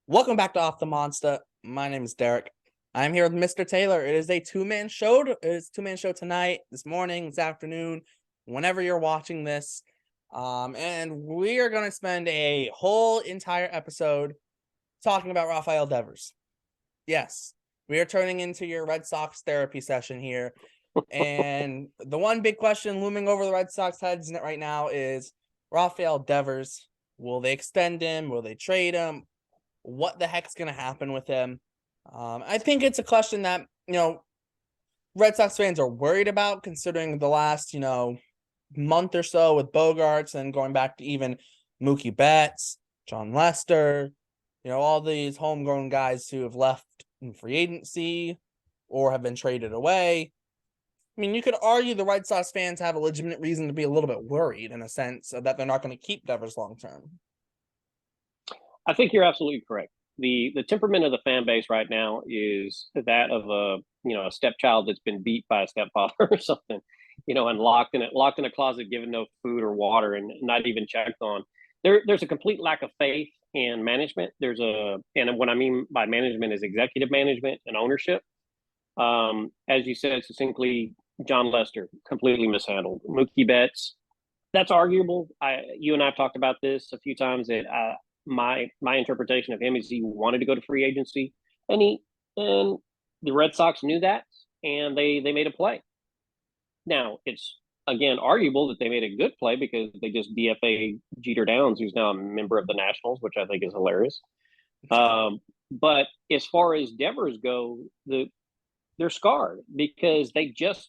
Welcome back to Off the Monster. My name is Derek. I'm here with Mr. Taylor. It is a two-man show. It's a two-man show tonight, this morning, this afternoon, whenever you're watching this. And we are going to spend a whole entire episode talking about Rafael Devers. Yes, we are turning into your Red Sox therapy session here. And the one big question looming over the Red Sox heads right now is Rafael Devers. Will they extend him? Will they trade him? What the heck's going to happen with him? I think it's a question that, Red Sox fans are worried about, considering the last, month or so with Bogarts and going back to even Mookie Betts, John Lester, all these homegrown guys who have left in free agency or have been traded away. I mean, you could argue the Red Sox fans have a legitimate reason to be a little bit worried in a sense that they're not going to keep Devers long term. I think you're absolutely correct. The temperament of the fan base right now is that of a stepchild that's been beat by a stepfather or something, and locked in a closet, given no food or water, and not even checked on. There's a complete lack of faith in management. And what I mean by management is executive management and ownership. As you said succinctly, John Lester completely mishandled. Mookie Betts, that's arguable. You and I have talked about this a few times. That my interpretation of him is he wanted to go to free agency, and the Red Sox knew that, and they made a play. Now it's again arguable that they made a good play because they just DFA Jeter Downs, who's now a member of the Nationals, which I think is hilarious. But as far as Devers go, they're scarred because we just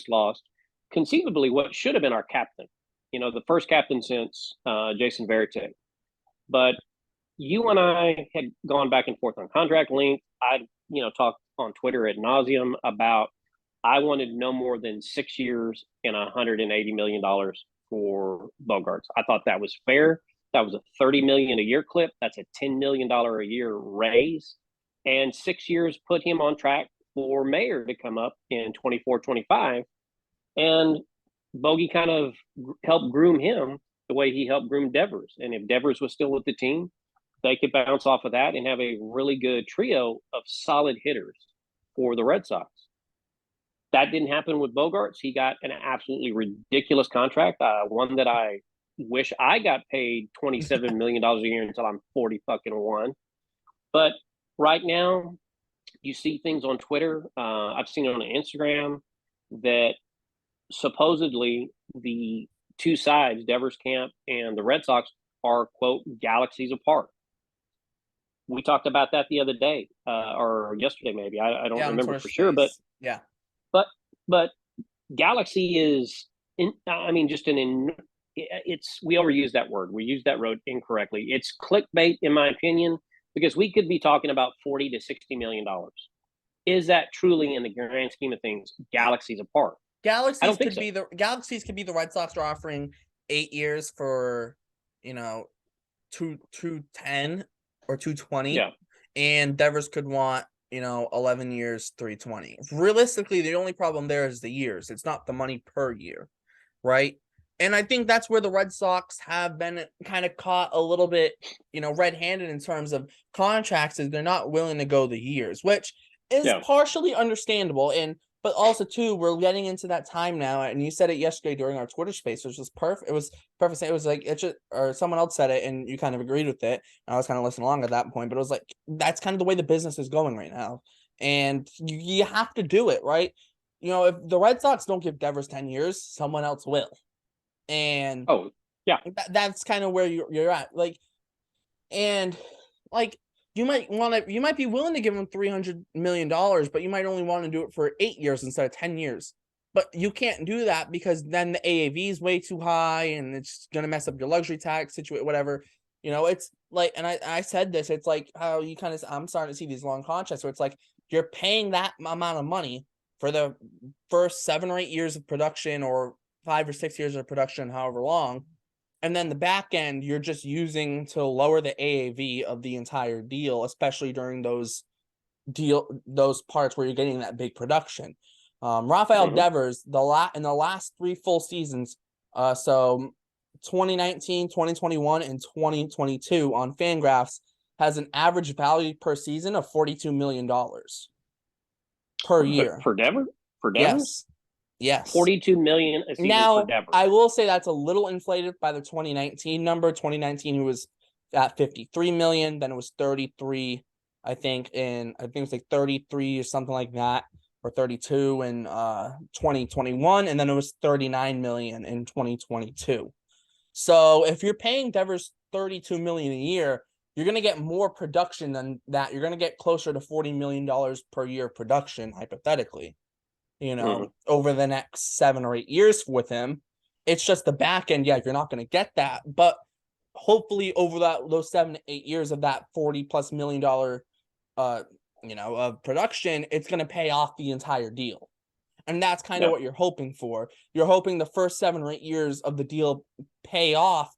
lost conceivably what should have been our captain. The first captain since Jason Varitek. But you and I had gone back and forth on contract length. I, talked on Twitter ad nauseum about I wanted no more than 6 years and $180 million for Bogarts. I thought that was fair. That was a $30 million a year clip. That's a $10 million a year raise. And 6 years put him on track for Mayer to come up in 24-25. And Bogey kind of helped groom him the way he helped groom Devers. And if Devers was still with the team, they could bounce off of that and have a really good trio of solid hitters for the Red Sox. That didn't happen with Bogarts. He got an absolutely ridiculous contract, one that I wish I got paid $27 million a year until I'm 40 fucking one. But right now, you see things on Twitter. I've seen it on Instagram that supposedly the two sides, Devers camp and the Red Sox, are, quote, galaxies apart. We talked about that the other day, or yesterday maybe. I don't remember for sure, but yeah. But galaxy is, we overuse that word. We use that word incorrectly. It's clickbait, in my opinion, because we could be talking about $40 to $60 million. Is that truly, in the grand scheme of things, galaxies apart? Galaxies could be the Red Sox are offering 8 years for 210 or 220. Yeah. And Devers could want 11 years, 320. Realistically, the only problem there is the years. It's not the money per year, right? And I think that's where the Red Sox have been kind of caught a little bit, red-handed in terms of contracts, is they're not willing to go the years, which is partially understandable. But also, too, we're getting into that time now, and you said it yesterday during our Twitter space, which was perfect. It was perfect. It was like, or someone else said it, and you kind of agreed with it. And I was kind of listening along at that point, but it was like, that's kind of the way the business is going right now. And you have to do it, right? If the Red Sox don't give Devers 10 years, someone else will. And that's kind of where you're at. You might be willing to give him $300 million, but you might only want to do it for 8 years instead of 10 years. But you can't do that because then the AAV is way too high and it's going to mess up your luxury tax situation, whatever. It's like, and I said this, it's like how I'm starting to see these long contracts where it's like you're paying that amount of money for the first 7 or 8 years of production, or 5 or 6 years of production, however long. And then the back end, you're just using to lower the AAV of the entire deal, especially during those parts where you're getting that big production. Rafael Devers, in the last 3 full seasons, so 2019, 2021, and 2022 on Fangraphs, has an average value per season of $42 million per year. For Devers? For Devers? Yes. 42 million a season Now, for Devers. I will say that's a little inflated by the 2019 number. 2019, he was at 53 million. Then it was 33, I think, I think it was like 33 or something like that, or 32 in 2021, and then it was 39 million in 2022. So if you're paying Devers 32 million a year, you're going to get more production than that. You're going to get closer to $40 million per year production, hypothetically, over the next 7 or 8 years with him. It's just the back end. Yeah, you're not going to get that. But hopefully over those 7 to 8 years of that $40+ million of production, it's going to pay off the entire deal. And that's kind of what you're hoping for. You're hoping the first 7 or 8 years of the deal pay off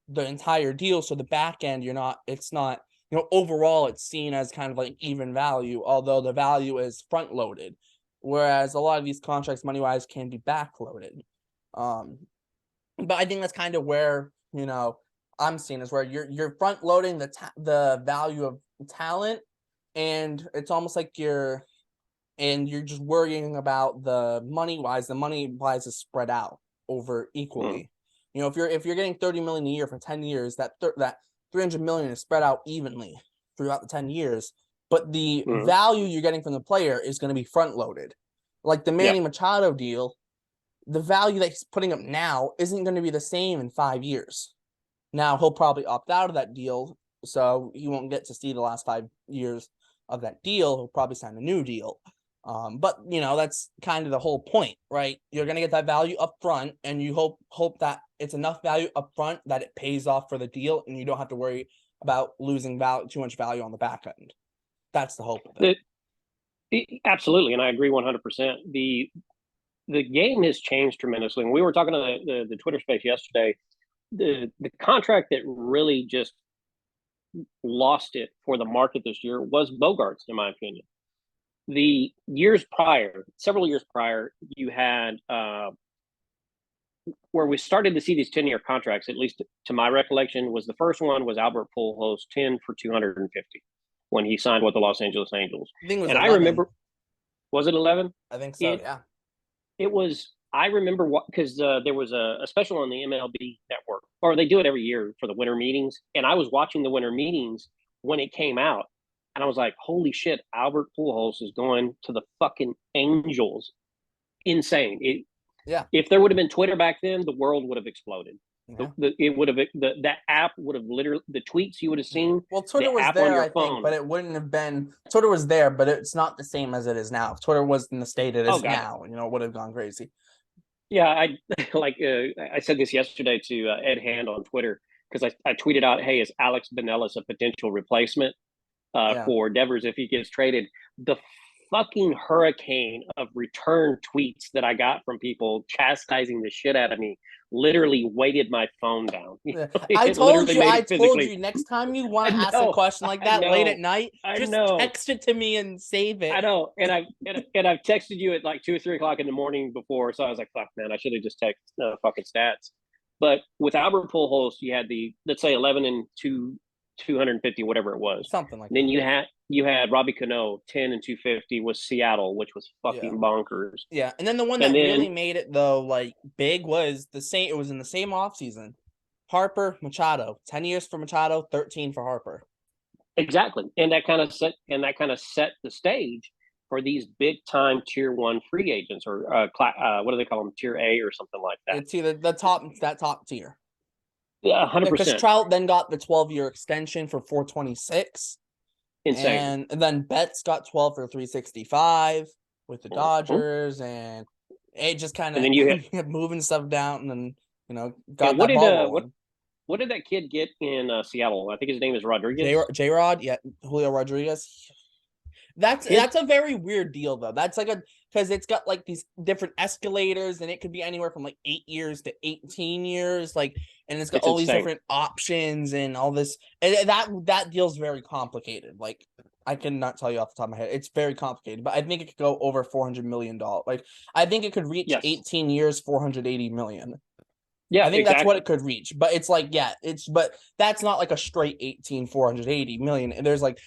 the entire deal. So the back end, it's not, overall it's seen as kind of like even value, although the value is front loaded. Whereas a lot of these contracts money wise can be back loaded. But I think that's kind of where, I'm seeing is where you're front loading the value of talent, and it's almost like you're just worrying about the money wise. The money wise is spread out over equally. If you're getting 30 million a year for 10 years, that 300 million is spread out evenly throughout the 10 years. But the value you're getting from the player is going to be front loaded. Like the Manny Machado deal, the value that he's putting up now isn't going to be the same in 5 years. Now he'll probably opt out of that deal, so he won't get to see the last 5 years of that deal. He'll probably sign a new deal. But that's kind of the whole point, right? You're going to get that value up front, and you hope that it's enough value up front that it pays off for the deal, and you don't have to worry about losing too much value on the back end. That's the hope of it. Absolutely, and I agree 100%. The game has changed tremendously. When we were talking to the Twitter space yesterday, the contract that really just lost it for the market this year was Bogarts, in my opinion. The several years prior, you had where we started to see these 10-year contracts, at least to my recollection, was the first one was Albert Pujols, 10 for 250 when he signed with the Los Angeles Angels. I think it was and 11. I remember, was it 11? I think so. It was. I remember what, because there was a special on the MLB Network, or they do it every year for the winter meetings, and I was watching the winter meetings when it came out. And I was like, holy shit, Albert Pujols is going to the fucking Angels. Insane. If there would have been Twitter back then, the world would have exploded. Yeah. That app would have literally, the tweets you would have seen. Well, Twitter was there, I think, but it wouldn't have been, Twitter was there, but it's not the same as it is now. If Twitter was in the state it is now, it would have gone crazy. Yeah, I said this yesterday to Ed Hand on Twitter, because I tweeted out, hey, is Alex Binelas a potential replacement for Devers if he gets traded? The fucking hurricane of return tweets that I got from people chastising the shit out of me literally weighted my phone down. I told you next time you want to ask a question like that late at night, just text it to me and save it. I know, and I've texted you at like 2 or 3 o'clock in the morning before, so I was like, fuck, man, I should have just texted fucking stats. But with Albert Pujols, you had let's say 11 and 250, whatever it was, something like. Then you had Robbie Cano, 10 and 250 was Seattle, which was fucking bonkers. Yeah, and then the one that really made it though, like big, was the same. It was in the same offseason. Harper, Machado, 10 years for Machado, 13 for Harper. Exactly, and that kind of set the stage for these big time tier 1 free agents, or what do they call them, tier A or something like that. It's either the top tier. Yeah, 100%. Because Trout then got the 12-year extension for $426. Insane. And then Betts got 12 for $365 with the Dodgers, and it just kind of, and then you had moving stuff down, and then got that ball. What did that kid get in Seattle? I think his name is Rodriguez. J-Rod, Julio Rodriguez. That's a very weird deal though. That's like because it's got like these different escalators, and it could be anywhere from like 8 years to 18 years, like, and it's got all these different options and all this. And that deal's very complicated. Like, I cannot tell you off the top of my head. It's very complicated, but I think it could go over $400 million. Like, I think it could reach 18 years, $480 million. Yeah, I think that's what it could reach. But it's like, yeah, but that's not like a straight 18,480 million. And there's like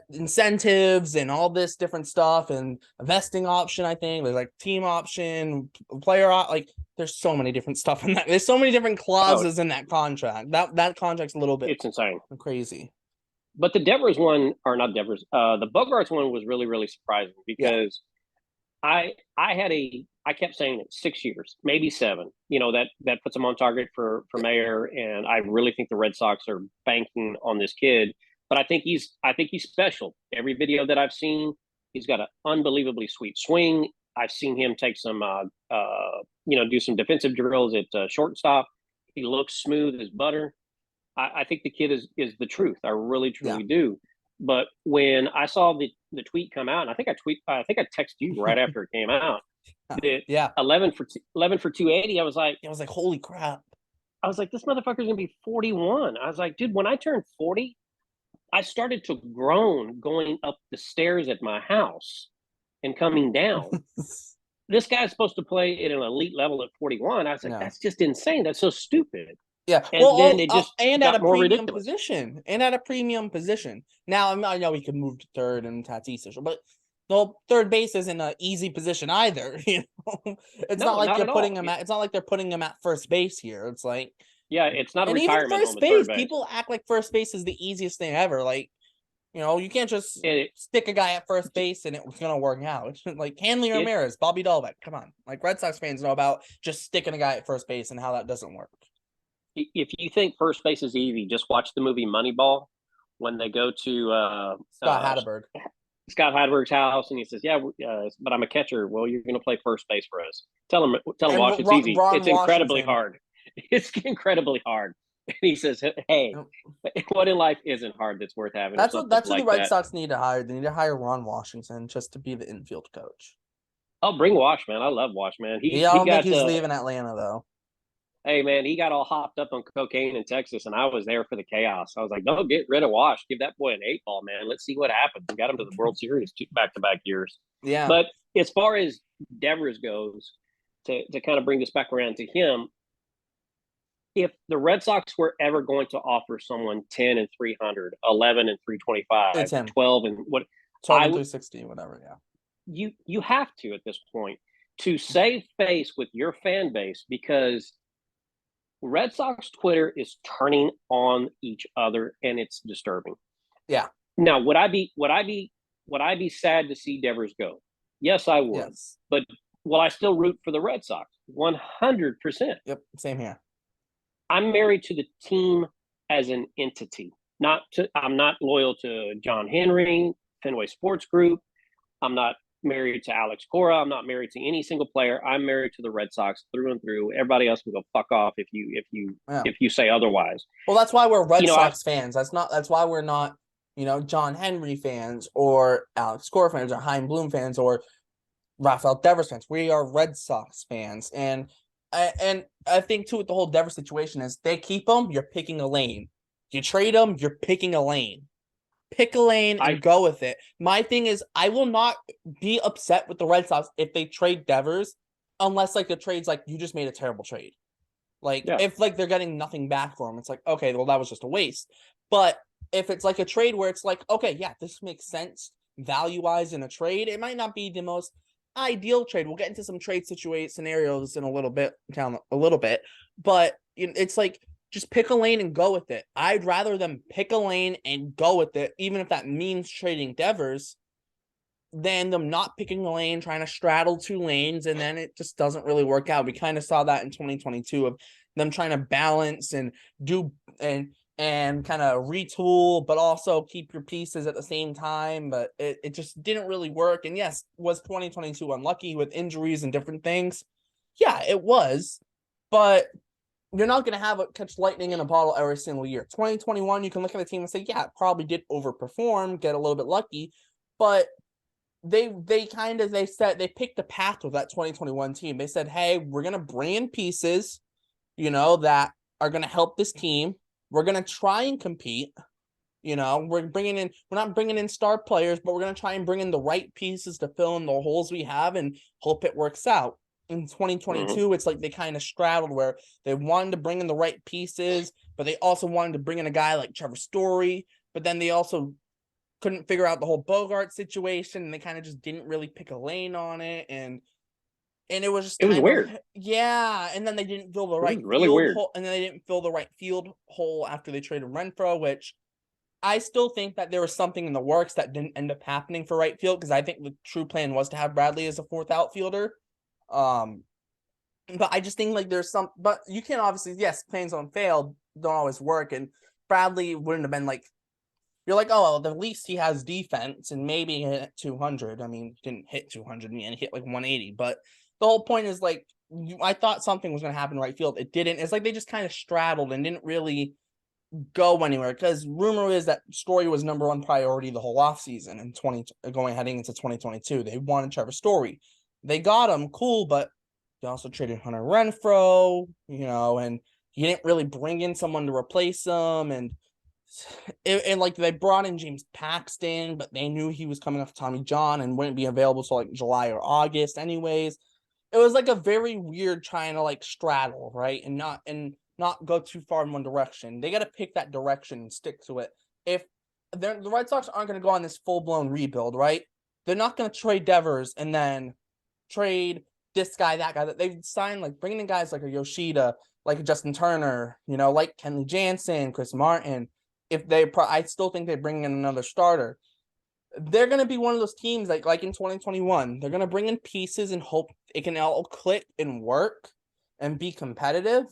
incentives and all this different stuff and a vesting option. I think there's like team option, like there's so many different stuff in that. There's so many different clauses in that contract. That contract's a little bit it's insane, crazy. but the Devers one, or not Devers, the Bogarts one was really, really surprising because I kept saying it 6 years, maybe seven. That puts him on target for mayor, and I really think the Red Sox are banking on this kid. But I think he's special. Every video that I've seen, he's got an unbelievably sweet swing. I've seen him take some, do some defensive drills at shortstop. He looks smooth as butter. I think the kid is the truth. I really truly do. But when I saw the tweet come out, and I think I texted you right after it came out. That 11 for 280. I was like, holy crap. I was like, this motherfucker's gonna be 41. I was like, dude, when I turned 40, I started to groan going up the stairs at my house and coming down. This guy's supposed to play at an elite level at 41. I was like, that's just insane. That's so stupid. Yeah, and then it just and got at a more premium ridiculous. position, and at a premium position. Now I know he could move to third and Tatis, but no, third base isn't an easy position either. It's not like you're putting him at. It's not like they're putting him at first base here. It's like, it's not a and retirement even home at third base. People act like first base is the easiest thing ever. Like, you can't just stick a guy at first base and it's gonna work out. Like Hanley Ramirez, Bobby Dahlbeck. Come on, like Red Sox fans know about just sticking a guy at first base and how that doesn't work. If you think first base is easy, just watch the movie Moneyball when they go to Scott Heidelberg's house, and he says, "Yeah, but I'm a catcher." Well, you're going to play first base for us. Tell him, Wash, it's easy. It's incredibly hard. It's incredibly hard. And he says, "Hey, what in life isn't hard that's worth having?" That's what the Red Sox need to hire. They need to hire Ron Washington just to be the infield coach. I'll bring Wash, man. I love Wash, man. I don't think he's leaving Atlanta though. Hey, man, he got all hopped up on cocaine in Texas, and I was there for the chaos. I was like, no, get rid of Wash. Give that boy an 8-ball, man. Let's see what happens. We got him to the World Series back-to-back years. Yeah. But as far as Devers goes, to kind of bring this back around to him, if the Red Sox were ever going to offer someone 10 and 300, 11 and 325, 12 and what? 12 and 360, whatever, yeah. You have to at this point to save face with your fan base, because Red Sox Twitter is turning on each other, and it's disturbing. Yeah. Now, would I be sad to see Devers go? Yes, I would. Yes. But will I still root for the Red Sox? 100%. Yep. Same here. I'm married to the team as an entity. I'm not loyal to John Henry, Fenway Sports Group. I'm not married to Alex Cora. I'm not married to any single player. I'm married to the Red Sox through and through. Everybody else can go fuck off if you say otherwise. Well, that's why we're Red Sox fans. That's why we're not, John Henry fans or Alex Cora fans or Chaim Bloom fans or Rafael Devers fans. We are Red Sox fans. And I think too with the whole Devers situation is they keep them, you're picking a lane. You trade them, you're picking a lane. Pick a lane and go with it. My thing is, I will not be upset with the Red Sox if they trade Devers, unless like the trade's like you just made a terrible trade. Like if like they're getting nothing back for him, it's like, okay, well that was just a waste. But if it's like a trade where it's like, okay, yeah, this makes sense value-wise in a trade, it might not be the most ideal trade. We'll get into some trade scenarios in a little bit, but it's like, just pick a lane and go with it. I'd rather them pick a lane and go with it, even if that means trading Devers, than them not picking a lane, trying to straddle two lanes, and then it just doesn't really work out. We kind of saw that in 2022 of them trying to balance and do and kind of retool, but also keep your pieces at the same time. But it just didn't really work. And yes, was 2022 unlucky with injuries and different things? Yeah, it was. But you're not going to catch lightning in a bottle every single year. 2021, you can look at the team and say, yeah, it probably did overperform, get a little bit lucky, but they picked a path with that 2021 team. They said, hey, we're going to bring in pieces, that are going to help this team. We're going to try and compete. We're not bringing in star players, but we're going to try and bring in the right pieces to fill in the holes we have and hope it works out. in 2022, it's like they kind of straddled where they wanted to bring in the right pieces, but they also wanted to bring in a guy like Trevor Story, but then they also couldn't figure out the whole Bogart situation, and they kind of just didn't really pick a lane on it, and it was just It was kind of, weird. yeah. And then they didn't fill the It was right really field weird. hole, and then they didn't fill the right field hole after they traded Renfroe, which I still think that there was something in the works that didn't end up happening for right field, because I think the true plan was to have Bradley as a fourth outfielder. But I just think like there's some, but you can obviously, yes, plans don't fail, don't always work, and Bradley wouldn't have been like, you're like, oh, well, at least he has defense and maybe he hit 200. I mean, he didn't hit 200 and he hit like 180, but the whole point is like, I thought something was going to happen in right field. It didn't. It's like they just kind of straddled and didn't really go anywhere, because rumor is that Story was number one priority the whole offseason and heading into 2022. They wanted Trevor Story. They got him, cool, but they also traded Hunter Renfroe, and you didn't really bring in someone to replace him, and like they brought in James Paxton, but they knew he was coming off Tommy John and wouldn't be available till like July or August anyways. It was like a very weird trying to like straddle, right? And not go too far in one direction. They got to pick that direction and stick to it. If the Red Sox aren't going to go on this full-blown rebuild, right? They're not going to trade Devers and then trade this guy, that guy. That they've signed, like bringing in guys like a Yoshida, like a Justin Turner, like Kenley Jansen, Chris Martin. I still think they bring in another starter. They're going to be one of those teams like in 2021. They're going to bring in pieces and hope it can all click and work and be competitive.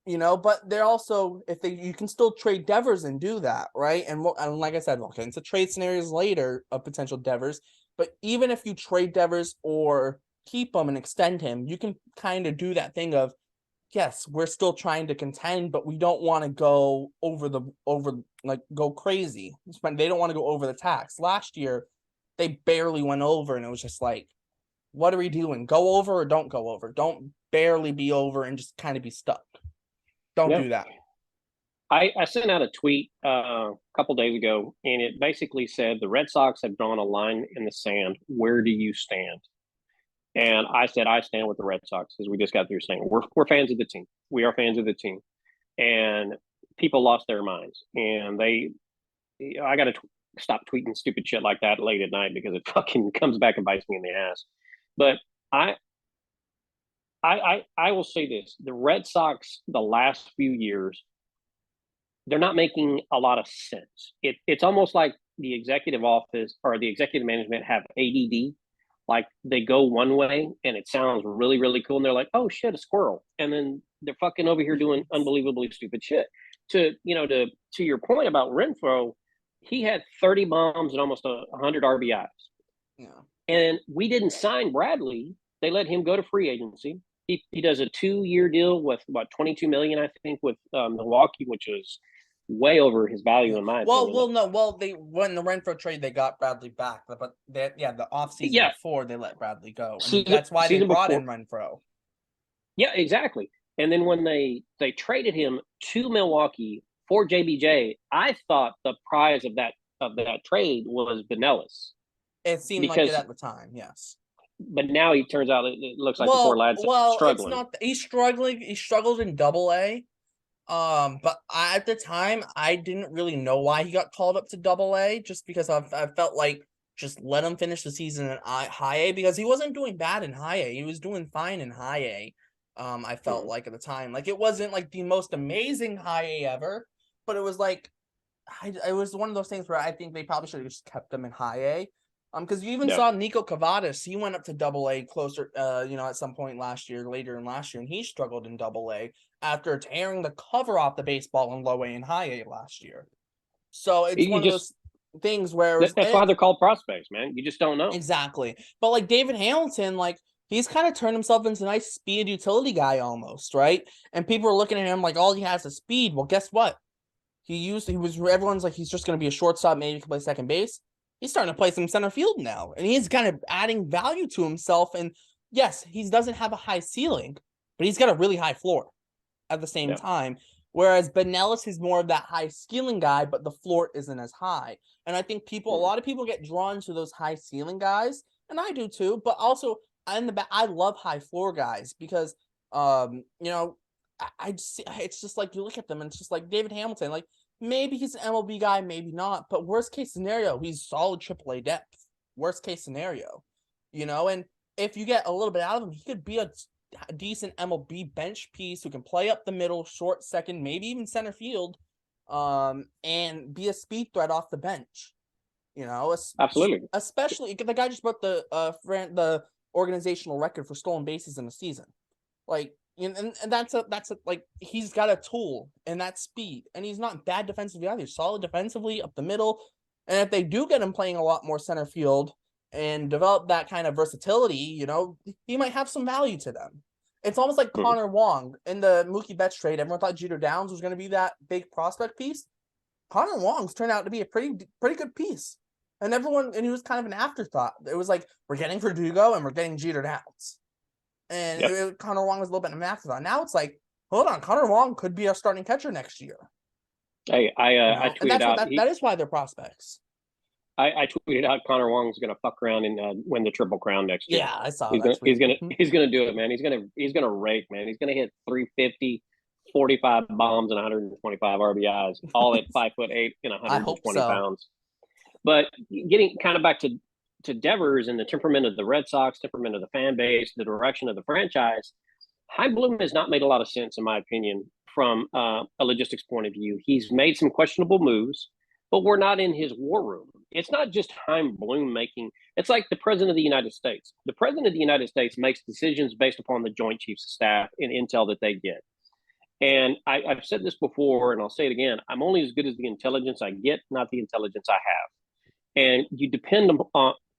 But they're also, you can still trade Devers and do that, right? And like I said, we'll get into trade scenarios later of potential Devers. But even if you trade Devers or keep him and extend him, you can kind of do that thing of, yes, we're still trying to contend, but we don't want to go go crazy. They don't want to go over the tax. Last year, they barely went over, and it was just like, what are we doing? Go over or don't go over? Don't barely be over and just kind of be stuck. Don't do that. I sent out a tweet a couple days ago, and it basically said the Red Sox have drawn a line in the sand. Where do you stand? And I said I stand with the Red Sox, as we just got through saying we're fans of the team. We are fans of the team, and people lost their minds, and I got to stop tweeting stupid shit like that late at night because it fucking comes back and bites me in the ass. But I will say this: the Red Sox, the last few years, they're not making a lot of sense. It's almost like the executive office or the executive management have ADD. Like they go one way and it sounds really, really cool. And they're like, oh shit, a squirrel. And then they're fucking over here doing unbelievably stupid shit. To your point about Renfroe, he had 30 bombs and almost 100 RBIs. Yeah. And we didn't sign Bradley. They let him go to free agency. He does a 2-year deal with about 22 million, I think, with Milwaukee, which is way over his value in my opinion. When the Renfroe trade, they got Bradley back, but the offseason before they let Bradley go, and that's why they brought in Renfroe. Yeah, exactly. And then when they traded him to Milwaukee for JBJ, I thought the prize of that trade was Benelis. It seemed like it at the time, yes. But now he turns out it looks like the poor lad's struggling. It's not. He's struggling. He struggled in Double-A. But at the time, I didn't really know why he got called up to Double-A, just because I felt like just let him finish the season in High A, because he wasn't doing bad in High A. He was doing fine in High A. I felt like at the time, like it wasn't like the most amazing High A ever, but it was like, it was one of those things where I think they probably should have just kept him in High A. Because you even saw Nico Cavadas, he went up to Double-A closer, at some point later in last year, and he struggled in Double-A after tearing the cover off the baseball in Low A and High A last year. So it's one of those things where that's why they're called prospects, man. You just don't know. Exactly. But like David Hamilton, like he's kind of turned himself into a nice speed utility guy almost, right? And people are looking at him like all he has is speed. Well, guess what? Everyone's like, he's just going to be a shortstop, maybe he can play second base. He's starting to play some center field now, and he's kind of adding value to himself. And yes, he doesn't have a high ceiling, but he's got a really high floor at the same time. Whereas Benelis is more of that high ceiling guy, but the floor isn't as high. And I think a lot of people get drawn to those high ceiling guys, and I do too. But also, in the back, I love high floor guys because, you know, I just, it's just like you look at them and it's just like David Hamilton, like maybe he's an MLB guy, maybe not, but worst case scenario, he's solid AAA depth. Worst case scenario, you know, and if you get a little bit out of him, he could be a decent MLB bench piece who can play up the middle, short, second, maybe even center field, and be a speed threat off the bench. You know, Absolutely. especially the guy just broke the organizational record for stolen bases in a season. Like, you know, and that's a like he's got a tool and that speed, and he's not bad defensively either. He's solid defensively up the middle, and if they do get him playing a lot more center field and develop that kind of versatility, you know, he might have some value to them. It's almost like Connor Wong in the Mookie Betts trade. Everyone thought Jeter Downs was going to be that big prospect piece. Connor Wong's turned out to be a pretty good piece. And he was kind of an afterthought. It was like, we're getting Verdugo and we're getting Jeter Downs. And Connor Wong was a little bit of an afterthought. Now it's like, hold on, Connor Wong could be our starting catcher next year. Hey, I tweeted out. That is why they're prospects. I tweeted out Connor Wong's going to fuck around and win the Triple Crown next year. Yeah, I saw he's that. He's gonna do it, man. He's gonna rake, man. He's gonna hit 350, 45 bombs and 125 RBIs, all at 5'8" and 120 pounds. But getting kind of back to Devers and the temperament of the Red Sox, temperament of the fan base, the direction of the franchise, Chaim Bloom has not made a lot of sense, in my opinion, from a logistics point of view. He's made some questionable moves, but we're not in his war room. It's not just Chaim Bloom making. It's like the president of the United States. The president of the United States makes decisions based upon the Joint Chiefs of Staff and intel that they get. And I've said this before, and I'll say it again. I'm only as good as the intelligence I get, not the intelligence I have. And you depend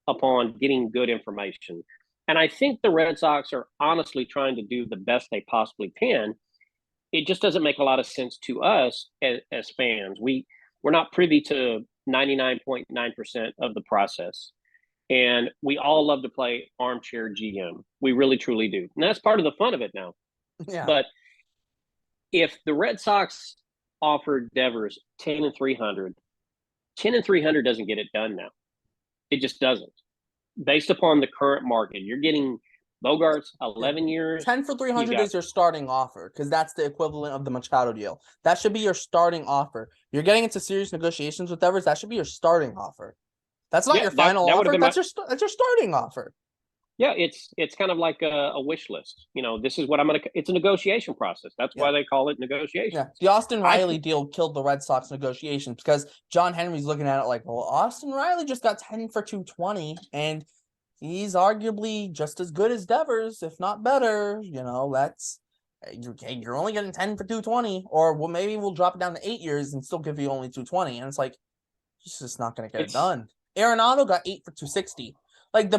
upon getting good information. And I think the Red Sox are honestly trying to do the best they possibly can. It just doesn't make a lot of sense to us as fans. We're not privy to 99.9% of the process. And we all love to play armchair GM. We really, truly do. And that's part of the fun of it now. Yeah. But if the Red Sox offered Devers 10 and 300 doesn't get it done now. It just doesn't. Based upon the current market, you're getting Bogarts 11 years. 10 for 300 is your starting offer because that's the equivalent of the Machado deal. That should be your starting offer. You're getting into serious negotiations with Devers. That should be your starting offer. That's not your final offer. That's your starting offer. Yeah, it's kind of like a wish list. You know, this is what I'm gonna. It's a negotiation process. That's why they call it negotiation. Yeah, the Austin Riley deal killed the Red Sox negotiations because John Henry's looking at it like, well, Austin Riley just got 10 for 220, and he's arguably just as good as Devers, if not better. You know, that's you're only getting 10 for 220, or well, maybe we'll drop it down to 8 years and still give you only 220, and it's like, it's just not gonna get it done. Arenado got 8 for 260. Like the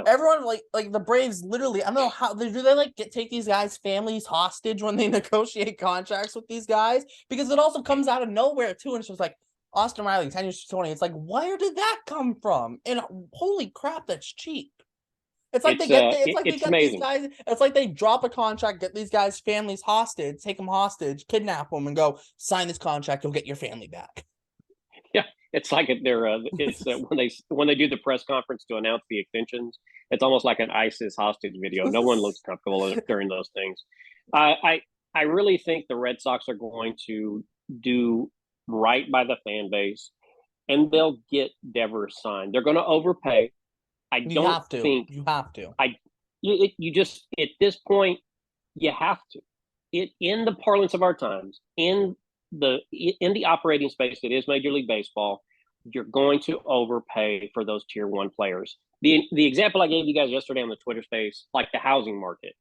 everyone like the Braves literally. I don't know how do they like take these guys' families hostage when they negotiate contracts with these guys, because it also comes out of nowhere too, and it's just like Austin Riley 10 years to 20. It's like, where did that come from? And holy crap, that's cheap. It's like these guys. It's like they drop a contract, get these guys' families hostage, take them hostage, kidnap them, and go sign this contract. You'll get your family back. Yeah. It's like when they do the press conference to announce the extensions, it's almost like an ISIS hostage video. No one looks comfortable during those things. I really think the Red Sox are going to do right by the fan base, and they'll get Devers signed. They're going to overpay. You have to. You just at this point you have to. In the parlance of our times, in the operating space that is Major League Baseball, you're going to overpay for those tier one players. The example I gave you guys yesterday on the Twitter space, like the housing market.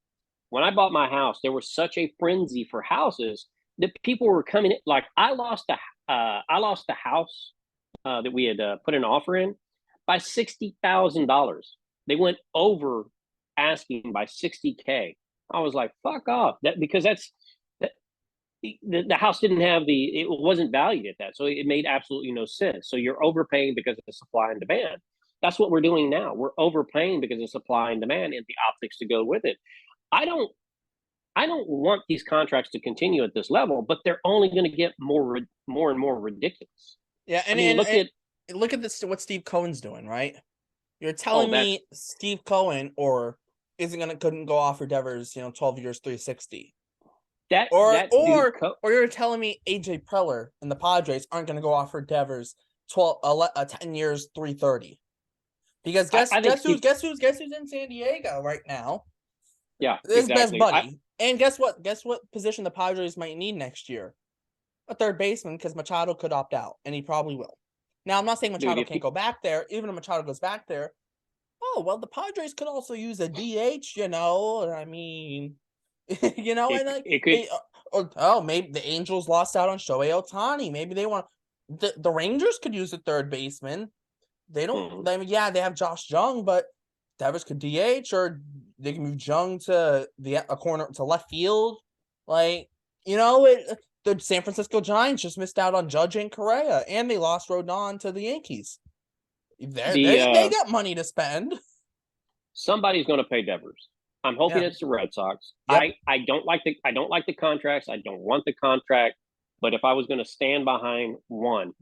When I bought my house, there was such a frenzy for houses that people were coming in. Like I lost a house that we had put an offer in by $60,000. They went over asking by $60K. I was like, fuck off. Because the house didn't have it wasn't valued at that. So it made absolutely no sense. So you're overpaying because of the supply and demand. That's what we're doing now. We're overpaying because of supply and demand and the optics to go with it. I don't want these contracts to continue at this level, but they're only going to get more and more ridiculous. Yeah. And, look at this, what Steve Cohen's doing, right? You're telling me Steve Cohen or couldn't go offer Devers, 12 years, 360. That Or that dude, or or you're telling me AJ Preller and the Padres aren't going to go offer Devers 10 years, 330? Because I think Steve. guess who's in San Diego right now? Yeah, His best exactly. buddy. And guess what? Guess what position the Padres might need next year? A third baseman, because Machado could opt out, and he probably will. Now, I'm not saying Machado can't go back there. Even if Machado goes back there, oh well, the Padres could also use a DH. I mean, and like it could. maybe the Angels lost out on Shohei Ohtani. Maybe they want the Rangers could use a third baseman. They don't. I mean, yeah, they have Josh Jung, but Devers could DH, or they can move Jung to a corner to left field. Like, the San Francisco Giants just missed out on Judge and Correa, and they lost Rodon to the Yankees. They got money to spend. Somebody's going to pay Devers. I'm hoping it's the Red Sox. Yep. I don't like the contracts. I don't want the contract. But if I was going to stand behind one,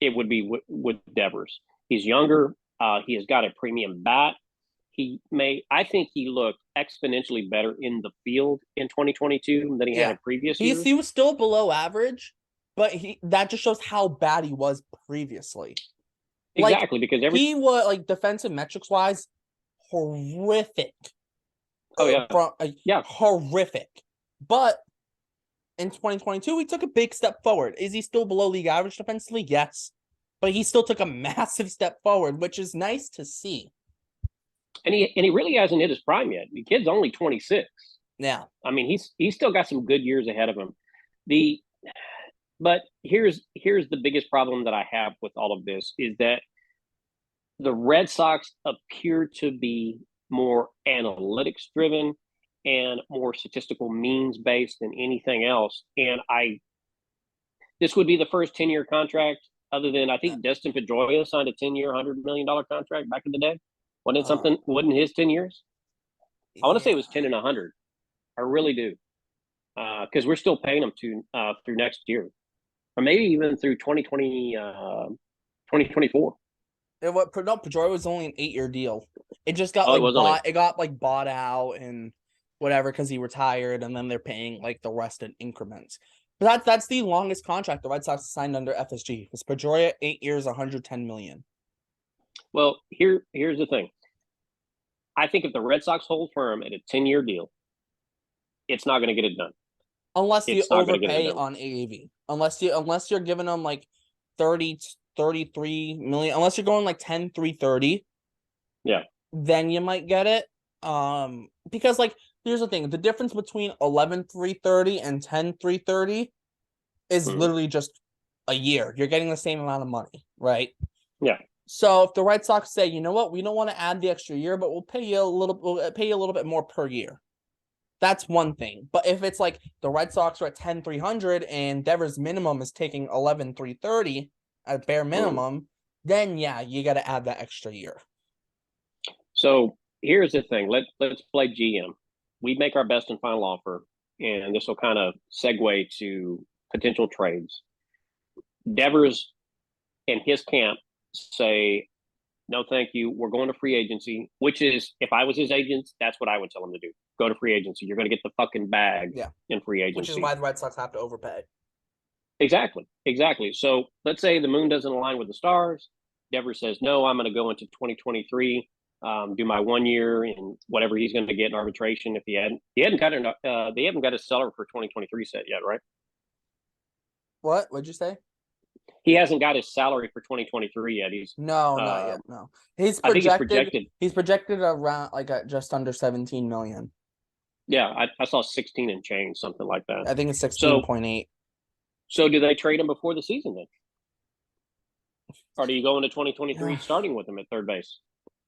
it would be with Devers. He's younger. He has got a premium bat. I think he looked exponentially better in the field in 2022 than he had in previous years. He was still below average, but that just shows how bad he was previously. Exactly, because he was defensive metrics wise horrific. Oh yeah, horrific. But in 2022, he took a big step forward. Is he still below league average defensively? Yes, but he still took a massive step forward, which is nice to see. And he really hasn't hit his prime yet. The kid's only 26. Yeah, I mean he's still got some good years ahead of him. But here's the biggest problem that I have with all of this is that the Red Sox appear to be more analytics driven and more statistical means based than anything else. And this would be the first 10-year contract, other than I think Dustin Pedroia signed a 10-year, $100 million contract back in the day. Wasn't his 10 years? I want to say it was 10 and 100. I really do. Because we're still paying them through next year, or maybe even through 2024. Pedroia was only an 8-year deal. It just got bought out and whatever because he retired, and then they're paying the rest in increments. But that's the longest contract the Red Sox signed under FSG. It's Pedroia, 8 years, $110 million. Well, here's the thing. I think if the Red Sox hold firm at a 10-year deal, it's not going to get it done. Unless you overpay on AAV. Unless you're giving them 30, 33 million. Unless you're going 10, 330. Yeah. Then you might get it. Because here's the thing. The difference between 11, 330 and 10, 330 is literally just a year. You're getting the same amount of money, right? Yeah. So if the Red Sox say, you know what, we don't want to add the extra year, but we'll pay you a little bit more per year. That's one thing. But if it's the Red Sox are at 10,300 and Devers minimum is taking 11,330 at bare minimum, then yeah, you got to add that extra year. So here's the thing. Let's play GM. We make our best and final offer, and this will kind of segue to potential trades. Devers and his camp say, no, thank you. We're going to free agency, which is, if I was his agent, that's what I would tell him to do. Go to free agency. You're going to get the fucking bag in free agency. Which is why the Red Sox have to overpay. Exactly. So let's say the moon doesn't align with the stars. Devers says, no, I'm going to go into 2023, do my 1 year and whatever he's going to get in arbitration. If they haven't got a seller for 2023 set yet, right? What'd you say? He hasn't got his salary for 2023 yet. Not yet. No, he's projected. He's projected around at just under 17 million. Yeah, I saw 16 and change, something like that. I think it's 16.8. So do they trade him before the season then? Or do you go into 2023 starting with him at third base?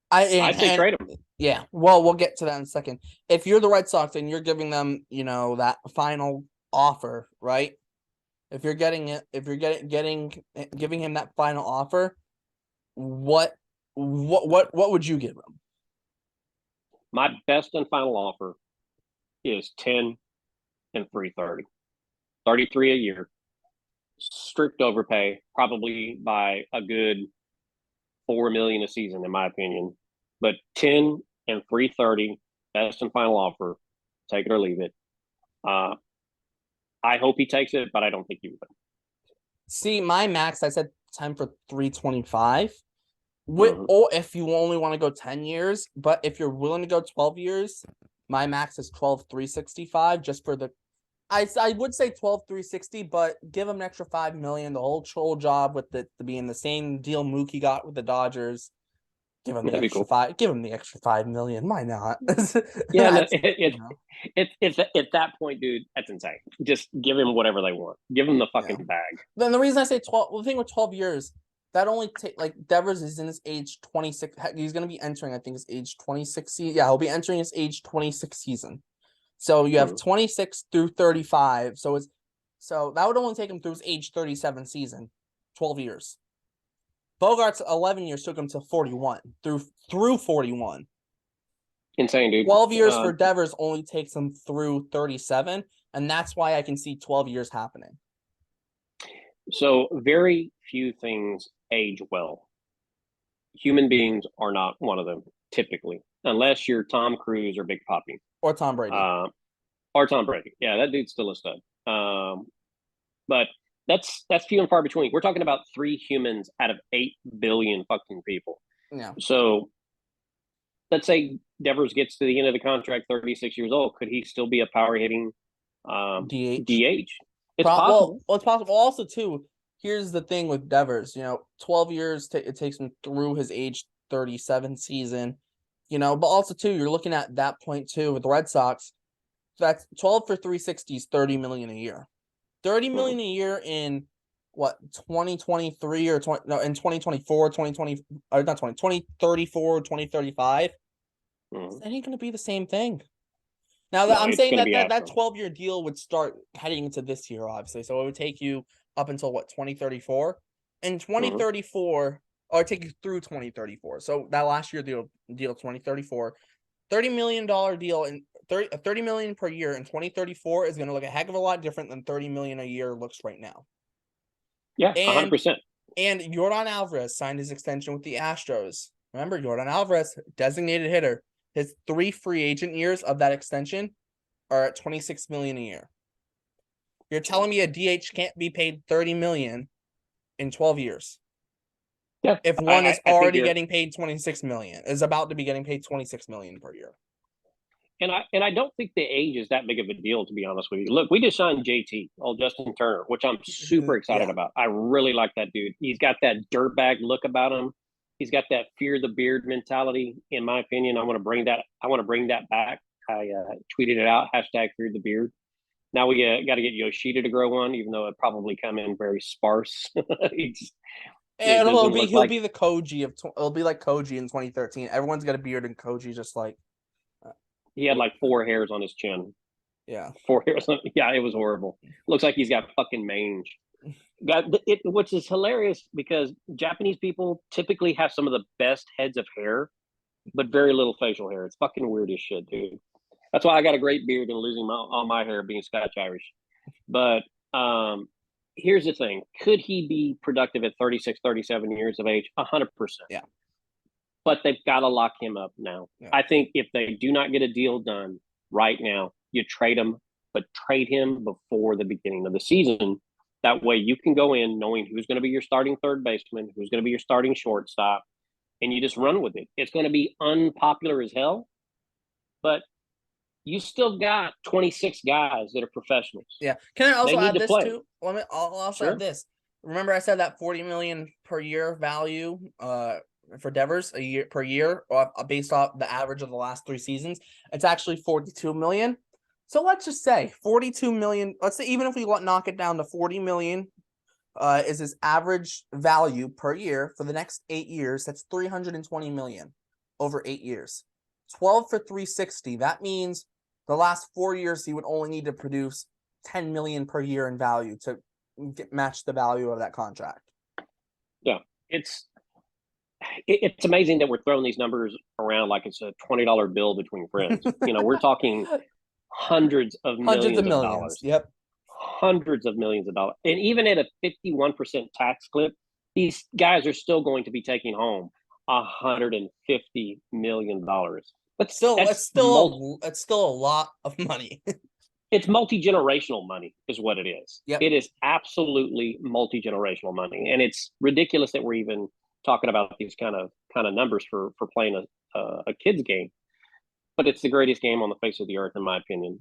I'd say trade him. Yeah. Well, we'll get to that in a second. If you're the Red Sox and you're giving them, that final offer, right? If you're giving him that final offer, what would you give him? My best and final offer is 10 and 330. 33 a year. Strict overpay, probably by a good $4 million a season, in my opinion. But 10 and 330, best and final offer. Take it or leave it. I hope he takes it, but I don't think he would. See, my max, I said time for 325. Or if you only want to go 10 years, but if you're willing to go 12 years, my max is 12,365 just for the I would say 12,360, but give him an extra 5 million, the whole troll job with the being the same deal Mookie got with the Dodgers. Give him the extra cool. 5. Give him the extra 5 million. Why not? Yeah, no, it's at that point, dude. That's insane. Just give him whatever they want. Give him the fucking bag. Then the reason I say 12, well, the thing with 12 years, that only take like Devers is in his age 26. He's gonna be entering, I think, his age 26 season. Yeah, he'll be entering his age 26 season. So you have 26 through 35. So that would only take him through his age 37 season, 12 years. Bogart's 11 years took him to 41 through 41. Insane, dude. 12 years for Devers only takes him through 37, and that's why I can see 12 years happening. So very few things age well. Human beings are not one of them, typically, unless you're Tom Cruise or Big Papi. Or Tom Brady. Or Tom Brady. Yeah, that dude's still a stud. But that's few and far between. We're talking about 3 humans out of 8 billion fucking people. Yeah. So let's say Devers gets to the end of the contract, 36 years old. Could he still be a power hitting DH? It's possible. Well, it's possible. Also, too, here's the thing with Devers. 12 years it takes him through his age 37 season. But also, too, you're looking at that point, too, with the Red Sox. That's 12 for 360 is $30 million a year. $30 million a year in what 2023 or in 2024, 2020 or not 2034, 2035. That ain't gonna be the same thing. Now that I'm saying that 12-year deal would start heading into this year, obviously. So it would take you up until what 2034. In 2034, or take you through 2034. So that last year deal 2034, $30 million deal and $30 million per year in 2034 is going to look a heck of a lot different than $30 million a year looks right now. Yeah, 100%. And Yordan Alvarez signed his extension with the Astros. Remember, Yordan Alvarez, designated hitter. His 3 free agent years of that extension are at $26 million a year. You're telling me a DH can't be paid $30 million in 12 years? Yeah. If one is already getting paid $26 million, is about to be getting paid $26 million per year. And I don't think the age is that big of a deal, to be honest with you. Look, we just signed JT, old Justin Turner, which I'm super excited about. I really like that dude. He's got that dirtbag look about him. He's got that fear the beard mentality. In my opinion, I want to bring that back. I tweeted it out, hashtag fear the beard. Now we got to get Yoshida to grow one, even though it probably come in very sparse. He'll be the Koji of. It'll be like Koji in 2013. Everyone's got a beard, and Koji just like. He had like 4 hairs on his chin. Yeah. 4 hairs. Yeah, it was horrible. Looks like he's got fucking mange. Which is hilarious because Japanese people typically have some of the best heads of hair, but very little facial hair. It's fucking weird as shit, dude. That's why I got a great beard and losing all my hair being Scotch Irish. But here's the thing. Could he be productive at 36, 37 years of age? 100%. Yeah. But they've got to lock him up now. Yeah. I think if they do not get a deal done right now, you trade him, but trade him before the beginning of the season. That way you can go in knowing who's going to be your starting third baseman, who's going to be your starting shortstop, and you just run with it. It's going to be unpopular as hell, but you still got 26 guys that are professionals. Yeah. Can I also add this too? I'll also add this. Remember I said that $40 million per year value for Devers per year based off the average of the last 3 seasons. It's actually $42 million. So let's just say $42 million. Let's say even if we knock it down to $40 million is his average value per year for the next 8 years. That's $320 million over 8 years. 12 for 360. That means the last 4 years he would only need to produce $10 million per year in value to match the value of that contract. Yeah, it's amazing that we're throwing these numbers around like it's a $20 bill between friends. We're talking hundreds of millions of dollars. Yep. Hundreds of millions of dollars. And even at a 51% tax clip, these guys are still going to be taking home $150 million. But Still, that's it's still a lot of money. it's multi-generational money is what it is. Yep. It is absolutely multi-generational money, and it's ridiculous that we're even talking about these kind of numbers for playing a kids game. But it's the greatest game on the face of the earth, in my opinion.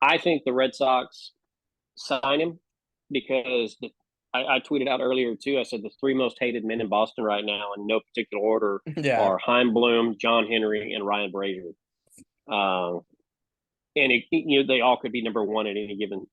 I think the Red Sox sign him because I tweeted out earlier too. I said the three most hated men in Boston right now, in no particular order, Yeah. are Chaim Bloom, John Henry, and Ryan Brazier. And they all could be number one at any given.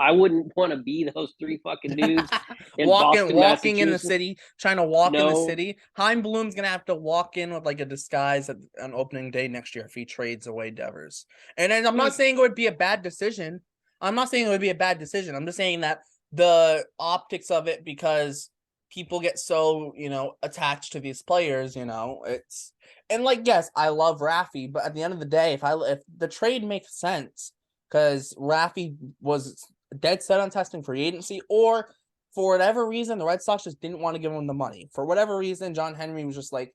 I wouldn't want to be those three fucking dudes in walking in the city, trying to walk in the No. city. Chaim Bloom's gonna have to walk in with like a disguise on opening day next year if he trades away Devers. And then I'm not saying it would be a bad decision. I'm not saying it would be a bad decision. I'm just saying that the optics of it, because people get so, attached to these players, it's, and like, yes, I love Rafi, but at the end of the day, if the trade makes sense, because Rafi was dead set on testing free agency, or for whatever reason, the Red Sox just didn't want to give him the money. For whatever reason, John Henry was just like,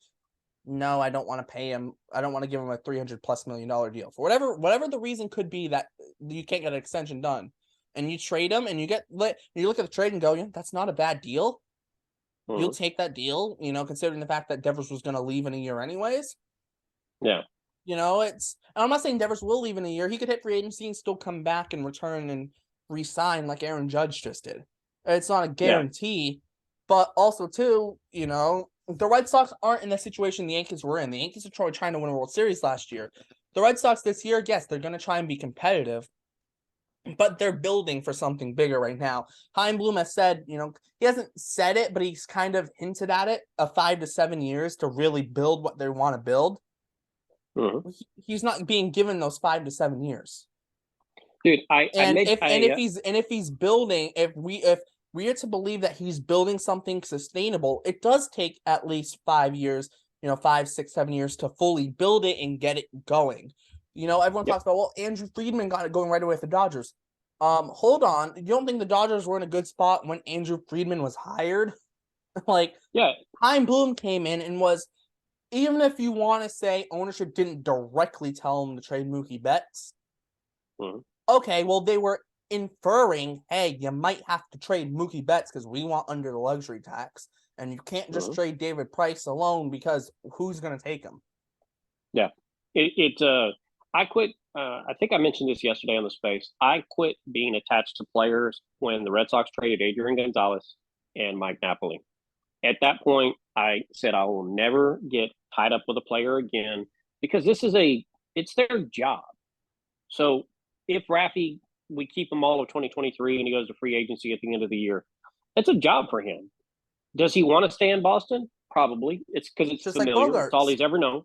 no, I don't want to pay him. I don't want to give him a $300+ million deal. For whatever the reason could be that you can't get an extension done, and you trade him, and you look at the trade and go, yeah, that's not a bad deal. You'll take that deal, considering the fact that Devers was going to leave in a year anyways. Yeah. I'm not saying Devers will leave in a year. He could hit free agency and still come back and return and re-sign like Aaron Judge just did. It's not a guarantee, but also too, the Red Sox aren't in the situation the Yankees were in. The Yankees are trying to win a World Series last year. The Red Sox this year, yes, they're going to try and be competitive, but they're building for something bigger right now. Chaim Bloom has said, he hasn't said it, but he's kind of hinted at it, 5 to 7 years to really build what they want to build. Mm-hmm. He's not being given those 5 to 7 years. Dude, if he's building, if we are to believe that he's building something sustainable, it does take at least 5 years, 5, 6, 7 years to fully build it and get it going. Everyone talks about, well, Andrew Friedman got it going right away with the Dodgers. Hold on. You don't think the Dodgers were in a good spot when Andrew Friedman was hired? Chaim Bloom came in and was, even if you want to say ownership didn't directly tell him to trade Mookie Betts, okay, well, they were inferring, hey, you might have to trade Mookie Betts because we want under the luxury tax, and you can't just trade David Price alone because who's going to take him? Yeah. I quit. I think I mentioned this yesterday on the space. I quit being attached to players when the Red Sox traded Adrian Gonzalez and Mike Napoli. At that point, I said I will never get tied up with a player again because it's their job. So if Rafi, we keep him all of 2023 and he goes to free agency at the end of the year, it's a job for him. Does he want to stay in Boston? Probably. It's because it's just familiar. Like it's all he's ever known.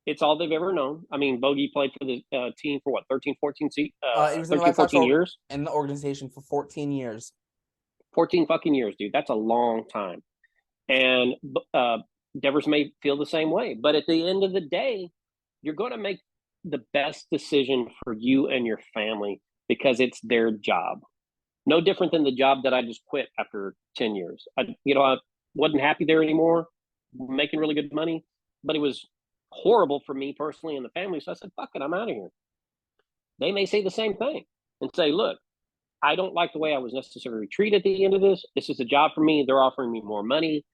It's all they've ever known. I mean, Bogey played for the team for what, 13, 14 he was 13, 14 years? In the organization for 14 years. 14 fucking years, dude. That's a long time. And Devers may feel the same way. But at the end of the day, you're going to make the best decision for you and your family because it's their job. No different than the job that I just quit after 10 years. I wasn't happy there anymore, making really good money, but it was horrible for me personally and the family. So I said, fuck it, I'm out of here. They may say the same thing and say, look, I don't like the way I was necessarily treated at the end of this. This is a job for me. They're offering me more money.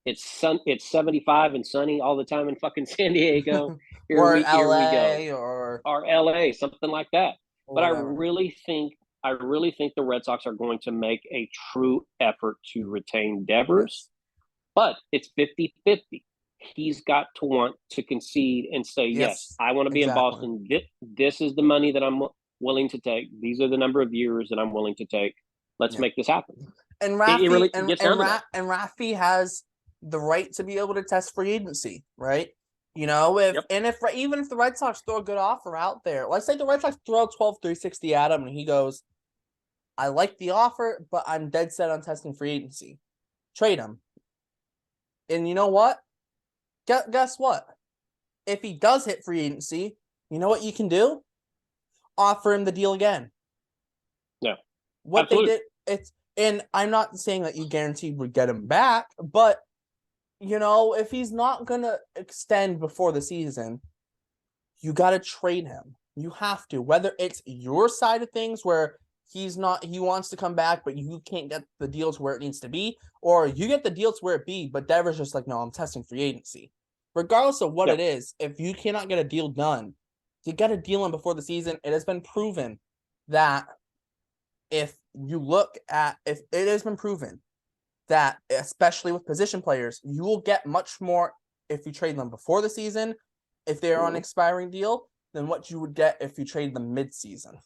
It's 75 and sunny all the time in fucking San Diego. Or LA or LA, something like that. But I really think the Red Sox are going to make a true effort to retain Devers. But it's 50-50. He's got to want to concede and say, yes, I want to be in Boston. This is the money that I'm willing to take. These are the number of years that I'm willing to take. Let's make this happen. And Rafi, Rafi has the right to be able to test free agency, right? Even if the Red Sox throw a good offer out there, let's say the Red Sox throw 12-360 at him and he goes, I like the offer, but I'm dead set on testing free agency. Trade him. And you know what? Guess what? If he does hit free agency, you know what you can do? Offer him the deal again. Yeah. What Absolutely. they did, and I'm not saying that you guaranteed would get him back, but if he's not gonna extend before the season, you got to trade him. You have to, whether it's your side of things where he wants to come back, but you can't get the deals where it needs to be, or you get the deals where it be, but Devers just like, no, I'm testing free agency. Regardless of what it is, if you cannot get a deal done, you got to deal him before the season. It has been proven that if it has been proven that, especially with position players, you will get much more if you trade them before the season, if they're on an expiring deal, than what you would get if you trade them mid-season.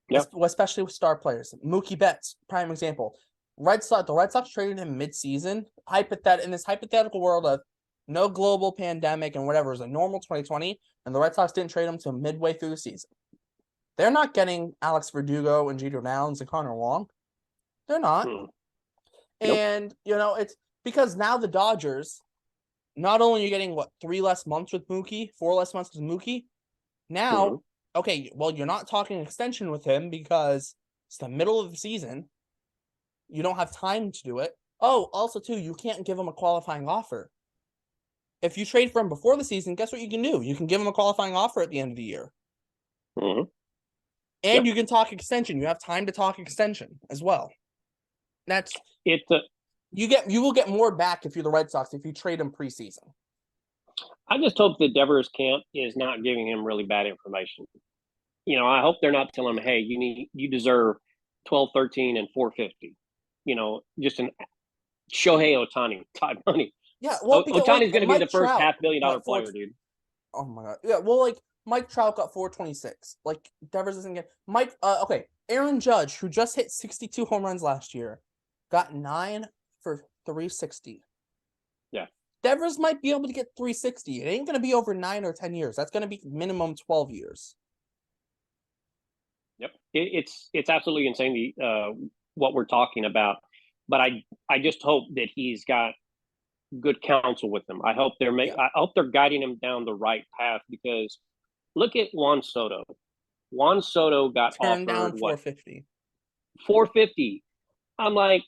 Yep. Especially with star players. Mookie Betts, prime example. The Red Sox traded him mid-season. In this hypothetical world of no global pandemic and whatever, it was a normal 2020, and the Red Sox didn't trade him until midway through the season. They're not getting Alex Verdugo and Jeter Downs and Connor Wong. They're not. And, it's because now the Dodgers, not only are you getting, 3 less months with Mookie, 4 less months with Mookie, now, okay, well, you're not talking extension with him because it's the middle of the season. You don't have time to do it. Oh, also, too, you can't give him a qualifying offer. If you trade for him before the season, guess what you can do? You can give him a qualifying offer at the end of the year. And you can talk extension. You have time to talk extension as well. You will get more back if you're the Red Sox if you trade him preseason. I just hope the Devers camp is not giving him really bad information. I hope they're not telling him, hey, you deserve 12, 13, and 450. Just an Shohei Ohtani type money. Yeah, well, Ohtani's going to be the first $500 million player, dude. Oh my god. Yeah, well, Mike Trout got 426. Devers doesn't get Mike. Okay, Aaron Judge, who just hit 62 home runs last year, got 9 for 360. Yeah. Devers might be able to get 360. It ain't going to be over 9 or 10 years. That's going to be minimum 12 years. Yep. It's absolutely insane what we're talking about. But I just hope that he's got good counsel with him. I hope I hope they're guiding him down the right path, because look at Juan Soto. Juan Soto got turned down $450. $450. I'm like,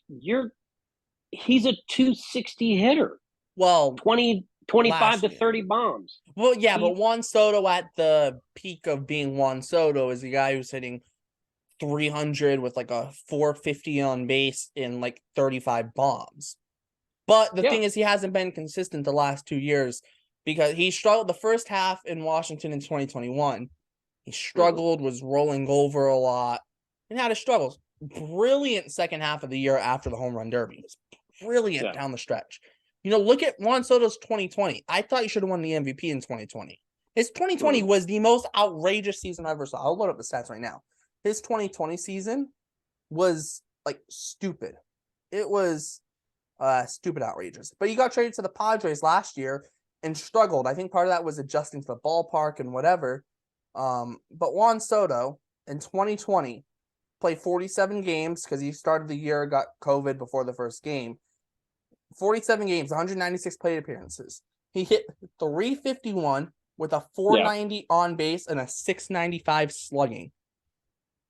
he's a 260 hitter. Well, 25 to 30 bombs. Well, yeah, but Juan Soto at the peak of being Juan Soto is the guy who's hitting 300 with a 450 on base in 35 bombs. But the thing is, he hasn't been consistent the last 2 years because he struggled the first half in Washington in 2021. He struggled, was rolling over a lot, and had his struggles. Brilliant second half of the year after the home run derby. It was brilliant down the stretch. Look at Juan Soto's 2020. I thought he should have won the MVP in 2020. His 2020 was the most outrageous season I ever saw. I'll load up the stats right now. His 2020 season was stupid. It was stupid outrageous. But he got traded to the Padres last year and struggled. I think part of that was adjusting to the ballpark and whatever. But Juan Soto in 2020 played 47 games because he started the year, got COVID before the first game. 47 games, 196 plate appearances. He hit 351 with a 490 on base and a 695 slugging.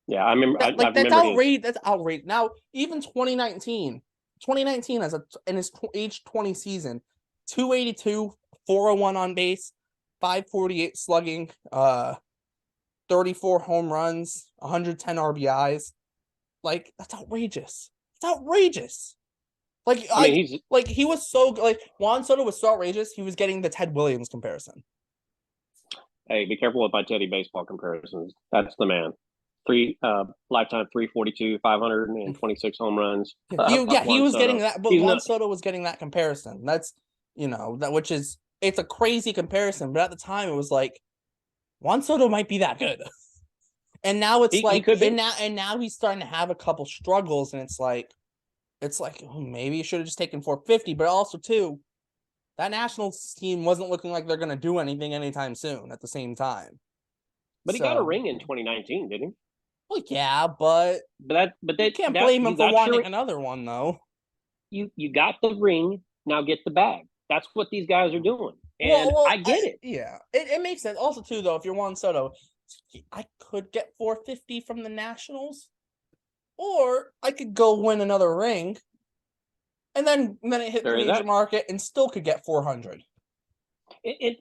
Yeah, I remember. That's outrageous. That's outrageous. Now, even 2019 in his age 20 season, 282, 401 on base, 548 slugging, 34 home runs, 110 RBIs. That's outrageous. It's outrageous. He was so Juan Soto was so outrageous. He was getting the Ted Williams comparison. Hey, be careful with my Teddy baseball comparisons. That's the man. Lifetime 342, 526 home runs. He was getting that, but Juan Soto was getting that comparison. That's which is it's a crazy comparison, but at the time it was Juan Soto might be that good. And now it's now he's starting to have a couple struggles, and it's maybe you should have just taken 450, but also too, that Nationals team wasn't looking like they're gonna do anything anytime soon at the same time. But he got a ring in 2019, didn't he? Well, yeah, but they can't blame him for wanting another one, though. You got the ring, now get the bag. That's what these guys are doing, and I get it. Yeah, it makes sense. Also, too, though, if you're Juan Soto, I could get 450 from the Nationals, or I could go win another ring, and then it hit the major market and still could get 400.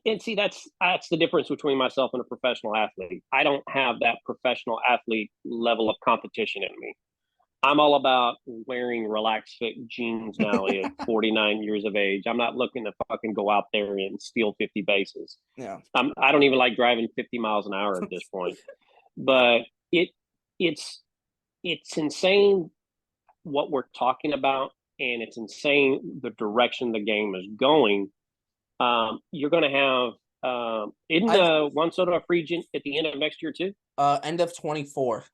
And see, that's the difference between myself and a professional athlete. I don't have that professional athlete level of competition in me. I'm all about wearing relaxed fit jeans now at 49 years of age. I'm not looking to fucking go out there and steal 50 bases. Yeah. I don't even like driving 50 miles an hour at this point. But it's insane what we're talking about, and it's insane the direction the game is going. You're going to have isn't Juan Soto a free agent at the end of next year too? End of 24.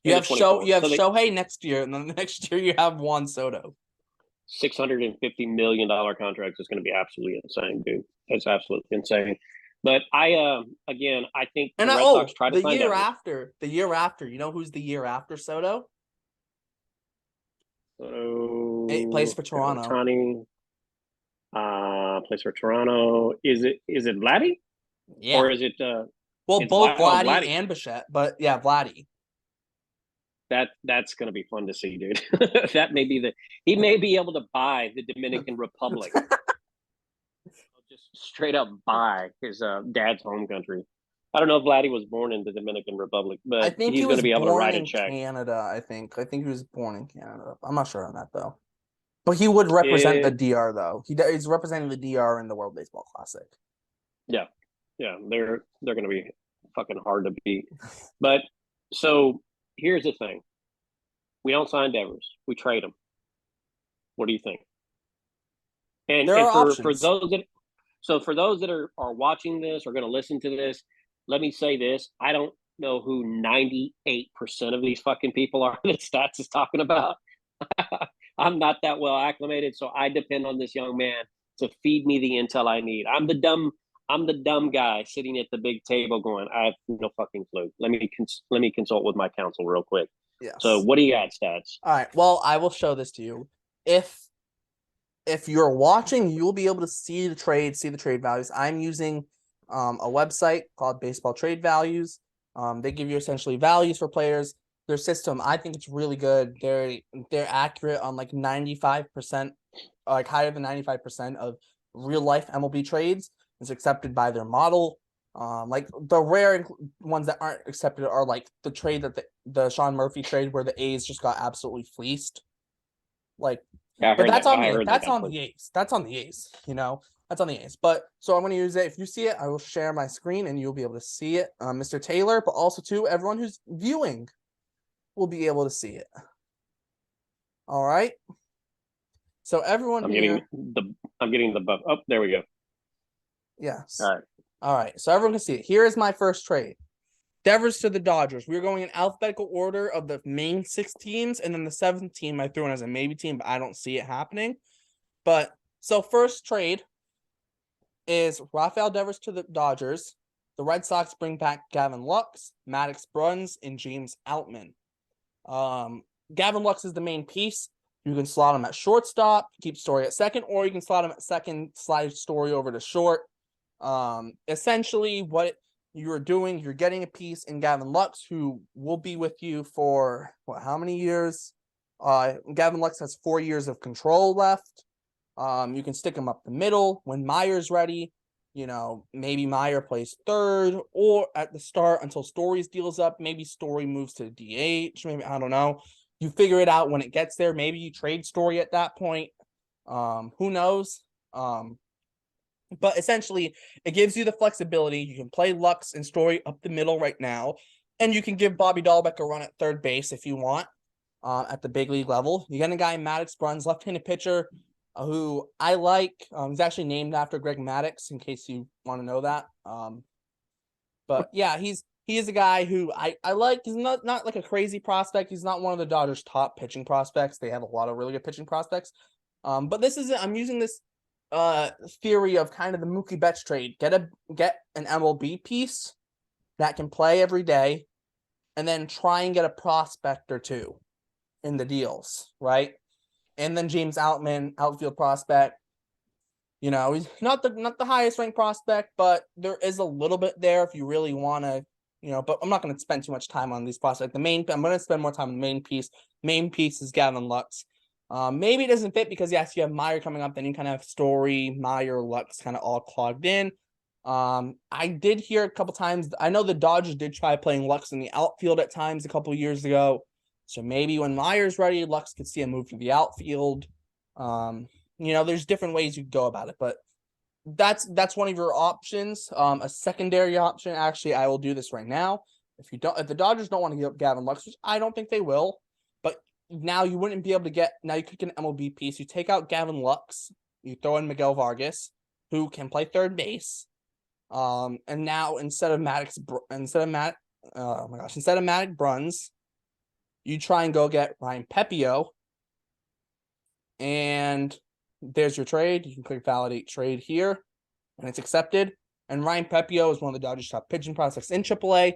You have Shohei next year, and then the next year you have Juan Soto. $650 million contract is going to be absolutely insane, dude. It's absolutely insane. But I think and the Red Sox try to the year after, you know who's the year after Soto? So It plays for Toronto. Ohtani, plays for Toronto. Is it Vladdy? Yeah. Or is it both Vladdy and Bichette, but yeah, Vladdy. That's gonna be fun to see, dude. That may be he may be able to buy the Dominican Republic. Just straight up buy his dad's home country. I don't know if Vladdy was born in the Dominican Republic, but I think he's going to be able to write a check. Canada, I think he was born in Canada. I'm not sure on that though. But he would represent the DR though. He's representing the DR in the World Baseball Classic. Yeah, they're going to be fucking hard to beat. But so here's the thing: we don't sign Devers, we trade him. What do you think? And for those that are watching this or going to listen to this, let me say this: I don't know who 98% of these fucking people are that Stats is talking about. I'm not that well acclimated, so I depend on this young man to feed me the intel I need. I'm the dumb guy sitting at the big table going, I have no fucking clue. Let me consult with my counsel real quick. Yes. So what do you got, Stats? All right. Well, I will show this to you. If you're watching, you'll be able to see the trade values. I'm using a website called Baseball Trade Values. They give you essentially values for players. Their system, I think it's really good. They're accurate on like 95%, like higher than 95% of real life MLB trades is accepted by their model. Like the rare ones that aren't accepted are like the trade that the Sean Murphy trade where the A's just got absolutely fleeced. Like, yeah, but that's on the A's. That's on the A's, you know. That's on the A's. But so I'm going to use it. If you see it, I will share my screen and you'll be able to see it, Mr. Taylor, but also too everyone who's viewing will be able to see it. All right. So everyone I'm here. getting the buff. Oh, there we go. Yes. All right. So everyone can see it. Here is my first trade. Devers to the Dodgers. We're going in alphabetical order of the main 6 teams, and then the 7th team I threw in as a maybe team, but I don't see it happening. But so first trade is Rafael Devers to the Dodgers. The Red Sox bring back Gavin Lux, Maddox Bruns, and James Outman. Gavin Lux is the main piece. You can slot him at shortstop, keep Story at second, or you can slot him at second, slide Story over to short. Essentially, what you're doing, you're getting a piece in Gavin Lux, who will be with you for how many years? Gavin Lux has 4 years of control left. You can stick him up the middle when Meyer's ready. You know, maybe Meyer plays third or at the start until Story's deals up. Maybe Story moves to DH. Maybe, I don't know. You figure it out when it gets there. Maybe you trade Story at that point. Who knows? But essentially, it gives you the flexibility. You can play Lux and Story up the middle right now. And you can give Bobby Dahlbeck a run at third base if you want at the big league level. You get a guy, Maddox Bruns, left-handed pitcher, who I like. He's actually named after Greg Maddux, in case you want to know that. But yeah, he is a guy who I like. He's not like a crazy prospect. He's not one of the Dodgers' top pitching prospects. They have a lot of really good pitching prospects. But this is I'm using this theory of kind of the Mookie Betts trade. Get an MLB piece that can play every day, and then try and get a prospect or two in the deals, right? And then James Outman, outfield prospect. You know, he's not the highest ranked prospect, but there is a little bit there if you really want to, you know, but I'm not going to spend too much time on these prospects. I'm going to spend more time on the main piece. Main piece is Gavin Lux. Maybe it doesn't fit because yes, you have Meyer coming up, then you kind of have Story, Meyer, Lux kind of all clogged in. I did hear a couple times. I know the Dodgers did try playing Lux in the outfield at times a couple years ago. So maybe when Meyer's ready, Lux could see a move to the outfield. There's different ways you could go about it, but that's one of your options. A secondary option. Actually, I will do this right now. If the Dodgers don't want to give up Gavin Lux, which I don't think they will, but now you wouldn't be able to get. Now you could get an MLB piece. You take out Gavin Lux, you throw in Miguel Vargas, who can play third base. And now instead of Maddox Bruns, you try and go get Ryan Pepio. And there's your trade. You can click validate trade here, and it's accepted. And Ryan Pepio is one of the Dodgers' top pitching prospects in AAA.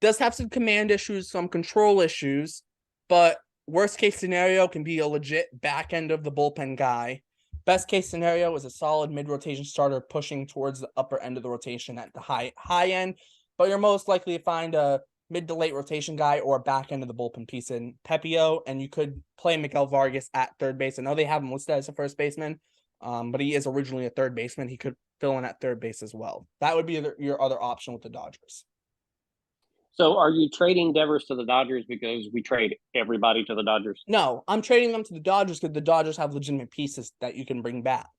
Does have some command issues, some control issues, but worst case scenario can be a legit back end of the bullpen guy. Best case scenario is a solid mid-rotation starter pushing towards the upper end of the rotation at the high end, but you're most likely to find a mid to late rotation guy or a back end of the bullpen piece in Pepio, and you could play Miguel Vargas at third base. I know they have him listed as a first baseman, but he is originally a third baseman. He could fill in at third base as well. That would be your other option with the Dodgers. So are you trading Devers to the Dodgers because we trade everybody to the Dodgers? No, I'm trading them to the Dodgers because the Dodgers have legitimate pieces that you can bring back.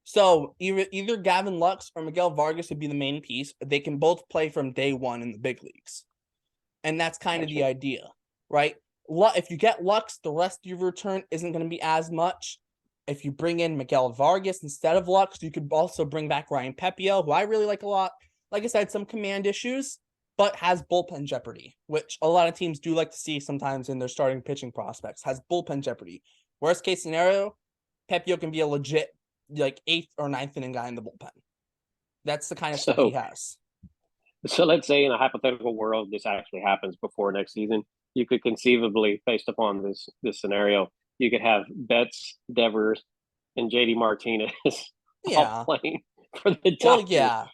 So either Gavin Lux or Miguel Vargas would be the main piece. They can both play from day one in the big leagues. And that's kind of the idea, right? If you get Lux, the rest of your return isn't going to be as much. If you bring in Miguel Vargas instead of Lux, you could also bring back Ryan Pepio, who I really like a lot. Like I said, some command issues, but has bullpen jeopardy, which a lot of teams do like to see sometimes in their starting pitching prospects, has bullpen jeopardy. Worst case scenario, Pepio can be a legit like 8th or 9th inning guy in the bullpen. That's the kind of stuff he has. So let's say in a hypothetical world, this actually happens before next season. You could conceivably, based upon this scenario, you could have Betts, Devers, and JD Martinez all playing for the Dodgers. Well, yeah.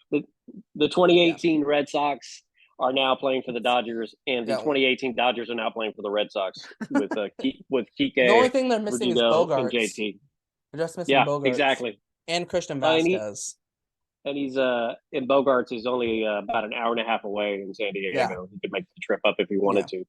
The 2018 Red Sox are now playing for the Dodgers, and the 2018 Dodgers are now playing for the Red Sox with Kike. The only thing they're missing is Bogarts and JT. They're just missing Bogarts. Exactly. And Christian Vasquez. And he's and Bogarts is only about an hour and a half away in San Diego. Yeah. He could make the trip up if he wanted to.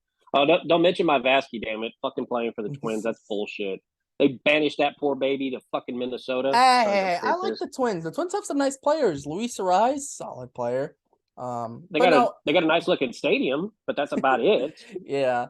Don't mention my Vasquez, damn it. Fucking playing for the Twins. That's bullshit. They banished that poor baby to fucking Minnesota. Hey, I like the Twins. The Twins have some nice players. Luis Arise, solid player. They got a nice looking stadium, but that's about it. Yeah.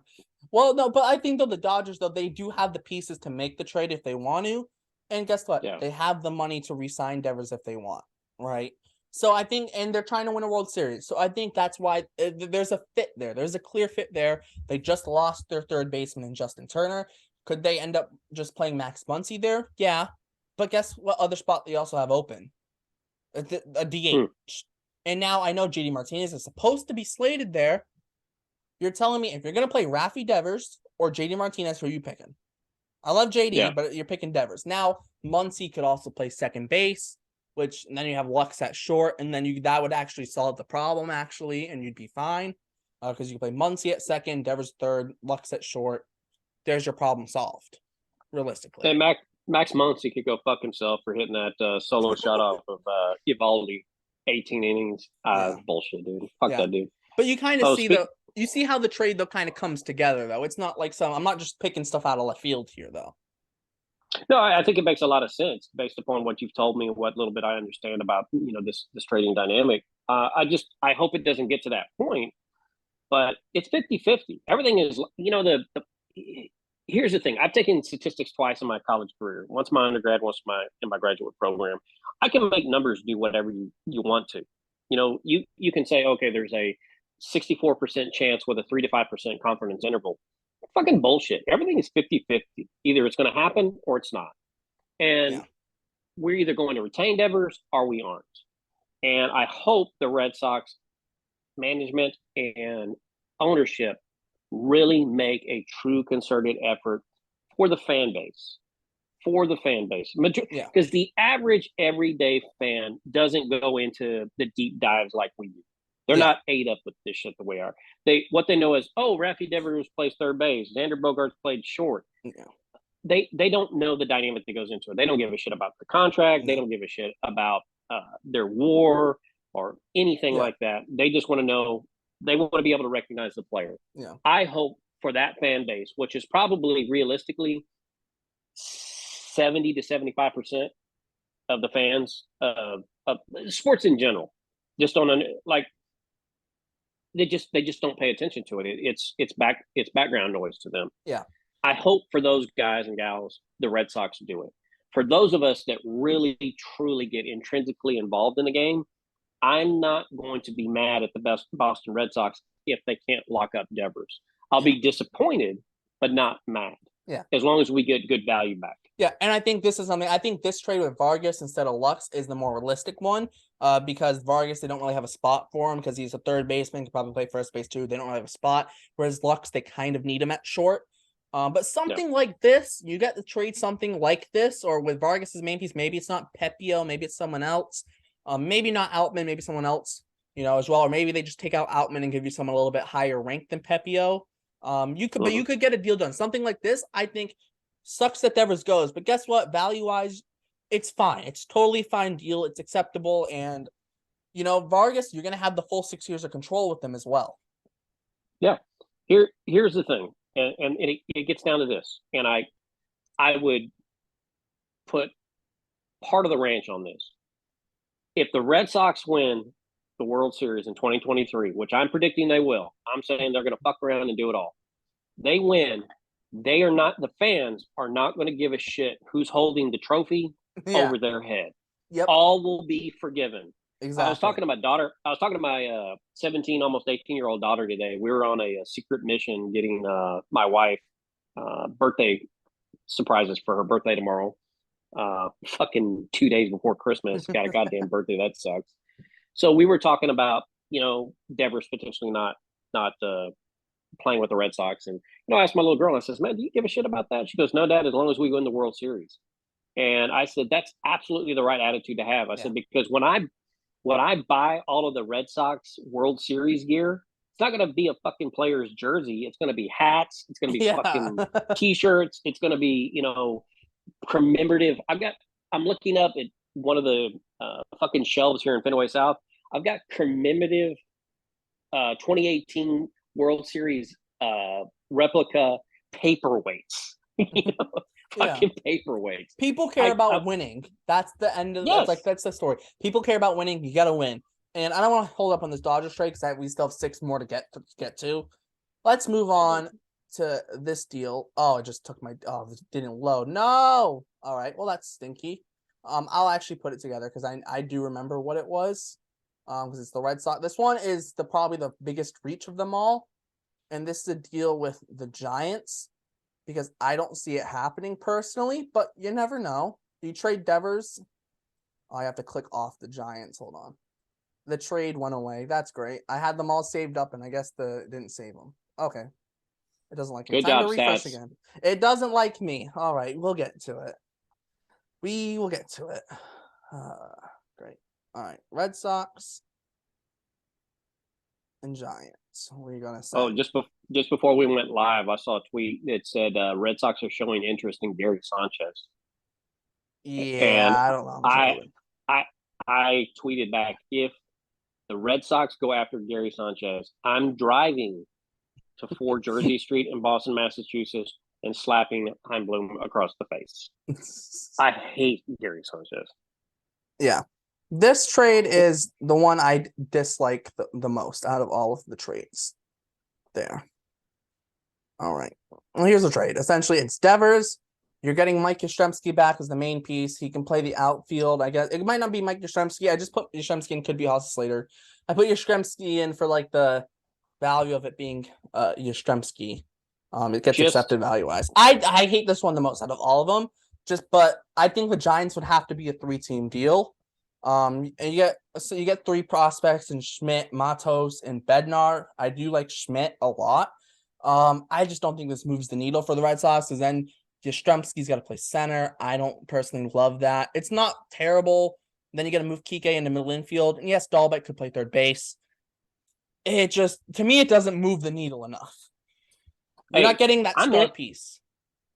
Well, no, but I think though the Dodgers, though, they do have the pieces to make the trade if they want to. And guess what? Yeah. They have the money to re-sign Devers if they want. Right. So I think, and they're trying to win a World Series. So I think that's why there's a fit there. There's a clear fit there. They just lost their third baseman in Justin Turner. Could they end up just playing Max Muncy there? Yeah. But guess what other spot they also have open? A DH. And now I know JD Martinez is supposed to be slated there. You're telling me if you're going to play Rafi Devers or JD Martinez, who are you picking? I love JD, but you're picking Devers. Now, Muncy could also play second base, and then you have Lux at short, and then that would actually solve the problem, and you'd be fine. Because you play Muncy at second, Devers third, Lux at short. There's your problem solved, realistically. And Max Muncy could go fuck himself for hitting that solo shot off of Evaldi, 18 innings. Bullshit, dude. Fuck that dude. But you kind of you see how the trade though kind of comes together though. It's not like I'm not just picking stuff out of left field here though. No, I think it makes a lot of sense based upon what you've told me and what little bit I understand about this trading dynamic. I hope it doesn't get to that point, but it's 50-50. Everything is here's the thing. I've taken statistics twice in my college career. Once my undergrad, once in my graduate program. I can make numbers do whatever you want to. You can say, okay, there's a 64% chance with a 3 to 5% confidence interval. Fucking bullshit. Everything is 50-50. Either it's going to happen or it's not. And we're either going to retain Devers or we aren't. And I hope the Red Sox management and ownership really make a true concerted effort for the fan base. Because the average everyday fan doesn't go into the deep dives like we do. They're not ate up with this shit the way what they know is, Rafi Devers plays third base. Xander Bogaerts played short. they don't know the dynamic that goes into it. They don't give a shit about the contract. They No. don't give a shit about their war or anything Yeah. like that. They just want to know. They want to be able to recognize the player. Yeah. I hope for that fan base, which is probably realistically 70 to 75% of the fans of sports in general, just don't like they just don't pay attention to it. It's background noise to them. Yeah. I hope for those guys and gals, the Red Sox do it. For those of us that really truly get intrinsically involved in the game, I'm not going to be mad at the best Boston Red Sox if they can't lock up Devers. I'll Yeah. be disappointed, but not mad. Yeah. As long as we get good value back. Yeah, and I think this is something. I think this trade with Vargas instead of Lux is the more realistic one, because Vargas they don't really have a spot for him because he's a third baseman, could probably play first base too. They don't really have a spot. Whereas Lux, they kind of need him at short. But something like this, you get to trade something like this, or with Vargas's main piece, maybe it's not Pepio, maybe it's someone else. Maybe not Outman, maybe someone else, as well, or maybe they just take out Outman and give you someone a little bit higher ranked than Pepio. But you could get a deal done. Something like this, I think. Sucks that Devers goes, but guess what? Value-wise, it's fine. It's totally fine deal. It's acceptable, and Vargas, you're gonna have the full 6 years of control with them as well. Yeah. Here's the thing, and it gets down to this, and I would put part of the ranch on this. If the Red Sox win the World Series in 2023, which I'm predicting they will, I'm saying they're going to fuck around and do it all. They win. The fans are not going to give a shit who's holding the trophy over their head. Yep. All will be forgiven. Exactly. I was talking to my 17, almost 18-year-old daughter today. We were on a secret mission getting my wife birthday surprises for her birthday tomorrow. Fucking 2 days before Christmas. Got a goddamn birthday. That sucks. So we were talking about, Devers potentially not playing with the Red Sox. And, I asked my little girl, I says, man, do you give a shit about that? She goes, no, Dad, as long as we win the World Series. And I said, that's absolutely the right attitude to have. I said, because when I buy all of the Red Sox World Series gear, it's not going to be a fucking player's jersey. It's going to be hats. It's going to be fucking T-shirts. It's going to be, commemorative. I'm looking up at one of the fucking shelves here in Fenway South. I've got commemorative 2018 World Series replica paperweights. Fucking paperweights. People care about winning. That's the end of that's the story. People care about winning. You gotta win. And I don't want to hold up on this Dodgers trade because we still have 6 more to get to. Let's move on to this deal. Oh, it just took it didn't load. No. All right. Well, that's stinky. I'll actually put it together because I do remember what it was. Because it's the Red Sox. This one is probably the biggest reach of them all. And this is a deal with the Giants because I don't see it happening personally, but you never know. Do you trade Devers? Oh, I have to click off the Giants. Hold on. The trade went away. That's great. I had them all saved up, and I guess it didn't save them. Okay. It doesn't like me. Good Time job, to refresh Stats. again. It doesn't like me. All right, we'll get to it. We will get to it. Great. All right, Red Sox and Giants. What are you gonna say? Oh, just before we went live, I saw a tweet that said Red Sox are showing interest in Gary Sanchez. Yeah, and I don't know. I tweeted back, if the Red Sox go after Gary Sanchez, I'm driving to 4 Jersey Street in Boston, Massachusetts, and slapping Heim Bloom across the face. I hate Gary Sanchez. Yeah. This trade is the one I dislike the most out of all of the trades. There. All right. Well, here's the trade. Essentially, it's Devers. You're getting Mike Yastrzemski back as the main piece. He can play the outfield. I guess it might not be Mike Yastrzemski. I just put Yastrzemski in, could be Austin Slater. I put Yastrzemski in for like the value of it being Yastrzemski. It gets accepted value-wise. I hate this one the most out of all of them. But I think the Giants would have to be a 3-team deal. And you get 3 prospects in Schmidt, Matos, and Bednar. I do like Schmidt a lot. I just don't think this moves the needle for the Red Sox, because then Yastrzemski's got to play center. I don't personally love that. It's not terrible. Then you got to move Kike into middle infield. And yes, Dahlbeck could play third base. It just, to me, it doesn't move the needle enough. You're not getting that start piece.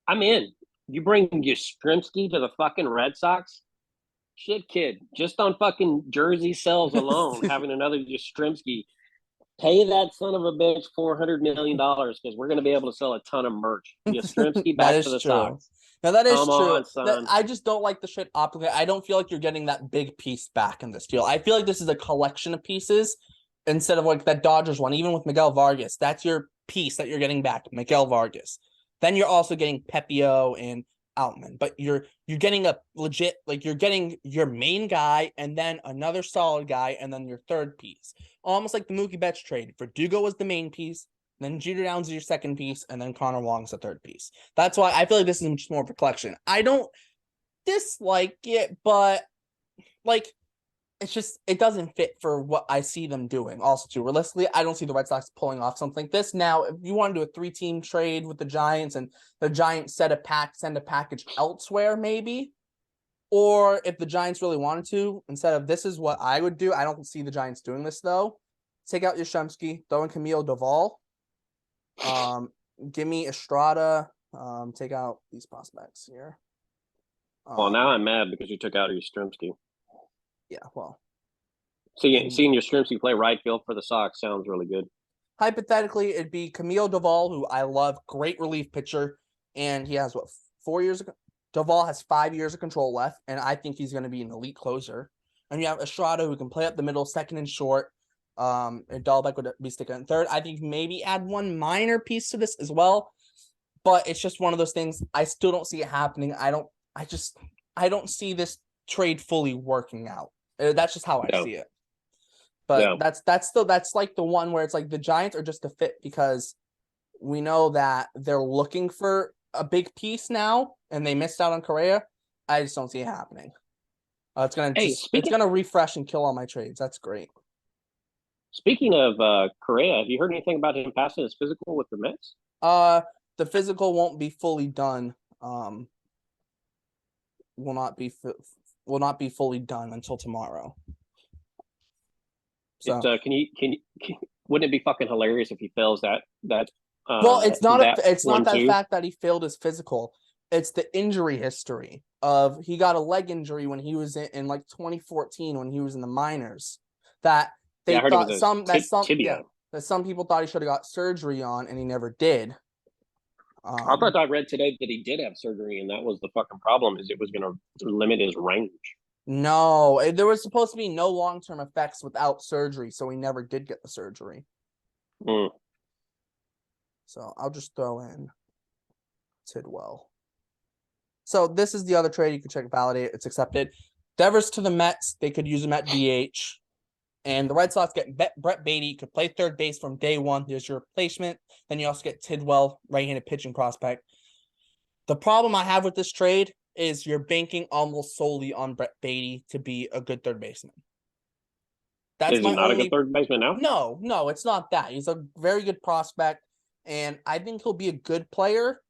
I'm in. You bring Yastrzemski to the fucking Red Sox? Shit, kid. Just on fucking jersey sales alone, having another Yastrzemski, pay that son of a bitch $400 million because we're going to be able to sell a ton of merch. Yastrzemski That back to is the true. Sox. Now that is Come true. on, son. I just don't like the shit optically. I don't feel like you're getting that big piece back in this deal. I feel like this is a collection of pieces instead of like that Dodgers one. Even with Miguel Vargas, that's your piece that you're getting back, Miguel Vargas. Then you're also getting Pepio and Outman, but you're getting a legit, like you're getting your main guy and then another solid guy and then your third piece. Almost like the Mookie Betts trade. Verdugo was the main piece, then Jeter Downs is your second piece, and then Connor Wong's the third piece. That's why I feel like this is much more of a collection. I don't dislike it, but like it's just it doesn't fit for what I see them doing. Also, too, realistically, I don't see the Red Sox pulling off something like this. Now, if you want to do a 3-team trade with the Giants and the Giants send a package elsewhere, maybe. Or if the Giants really wanted to, instead of this is what I would do. I don't see the Giants doing this though. Take out Yastrzemski, throw in Camille Duvall. Give me Estrada. Take out these prospects here. Well, now I'm mad because you took out Yastrzemski. Yeah, well. Seeing Yastrzemski play right field for the Sox sounds really good. Hypothetically, it'd be Camille Duvall, who I love, great relief pitcher, and he has 4 years ago. Duvall has 5 years of control left, and I think he's going to be an elite closer. And you have Estrada, who can play up the middle, second and short. And Dahlbeck would be sticking in third. I think maybe add one minor piece to this as well, but it's just one of those things. I still don't see it happening. I don't see this trade fully working out. That's just how I see it. But that's like the one where it's like the Giants are just a fit because we know that they're looking for a big piece now and they missed out on Correa. I just don't see it happening. It's gonna refresh and kill all my trades. That's great. Speaking of Correa, have you heard anything about him passing his physical with the Mets? The physical won't be fully done. Will not be fully done until tomorrow. So wouldn't it be fucking hilarious if he fails that? Well, it's not that fact that he failed his physical. It's the injury history of he got a leg injury when he was in like 2014 when he was in the minors. That they thought some people thought he should have got surgery on and he never did. I thought I read today that he did have surgery and that was the fucking problem is it was going to limit his range. No, there was supposed to be no long-term effects without surgery, so he never did get the surgery. So I'll just throw in Tidwell. So this is the other trade. You can check validate. It's accepted. Devers to the Mets. They could use him at DH. And the Red Sox get Brett Beatty. Could play third base from day one. There's your replacement. Then you also get Tidwell, right-handed pitching prospect. The problem I have with this trade is you're banking almost solely on Brett Beatty to be a good third baseman. Is he not a good third baseman now? No, it's not that. He's a very good prospect, and I think he'll be a good player.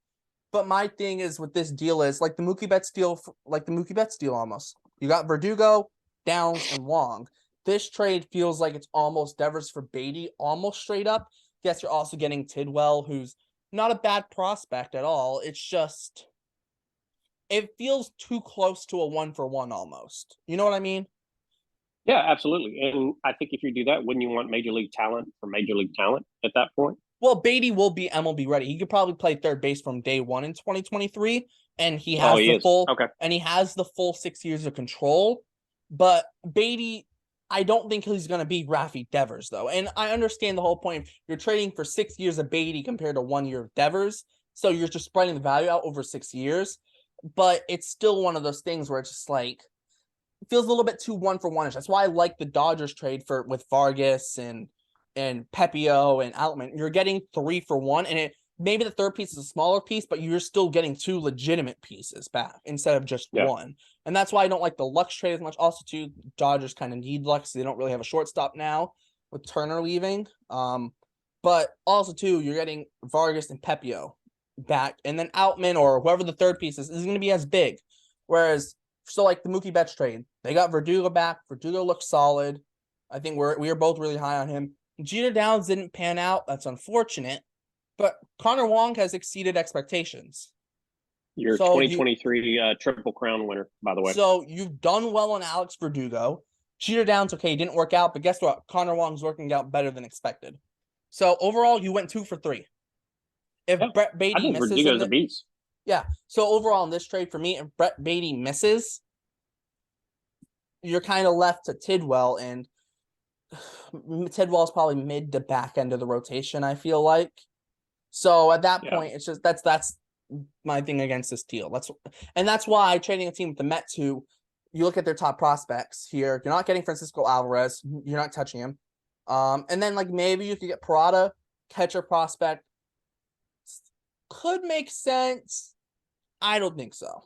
But my thing is with this deal is like the Mookie Betts deal almost. You got Verdugo, Downs, and Wong. This trade feels like it's almost Devers for Beatty, almost straight up. Yes, you're also getting Tidwell, who's not a bad prospect at all. It's just it feels too close to a 1-for-1 almost. You know what I mean? Yeah, absolutely. And I think if you do that, wouldn't you want major league talent for major league talent at that point? Well, Beatty will be MLB ready. He could probably play third base from day one in 2023, and he has the full 6 years of control. But Beatty, I don't think he's going to be Rafael Devers though. And I understand the whole point. You're trading for 6 years of Beatty compared to 1 year of Devers, so you're just spreading the value out over 6 years. But it's still one of those things where it's just like it feels a little bit too 1-for-1ish. That's why I like the Dodgers trade with Vargas and Pepio and Outman. You're getting 3-for-1, and maybe the third piece is a smaller piece, but you're still getting 2 legitimate pieces back instead of just one. And that's why I don't like the Lux trade as much. Also, too, Dodgers kind of need Lux. They don't really have a shortstop now with Turner leaving. But also, too, you're getting Vargas and Pepio back, and then Outman or whoever the third piece is going to be as big. Whereas, so like the Mookie Betts trade, they got Verdugo back. Verdugo looks solid. I think we are both really high on him. Jeter Downs didn't pan out. That's unfortunate. But Connor Wong has exceeded expectations. Your So you 2023 Triple Crown winner, by the way. so you've done well on Alex Verdugo. Cheater Downs, okay, didn't work out, but guess what? Connor Wong's working out better than expected. So overall, you went 2 for 3. If Yeah, Brett I Beatty think misses Verdugo's a beast. yeah. So overall in this trade for me, if Brett Beatty misses, you're kind of left to Tidwell, and Tidwell's probably mid to back end of the rotation, I feel like. So at that point, it's just that's my thing against this deal. That's why trading a team with the Mets, who you look at their top prospects here, you're not getting Francisco Alvarez, you're not touching him. And then like maybe you could get Parada, catcher prospect. Could make sense. I don't think so.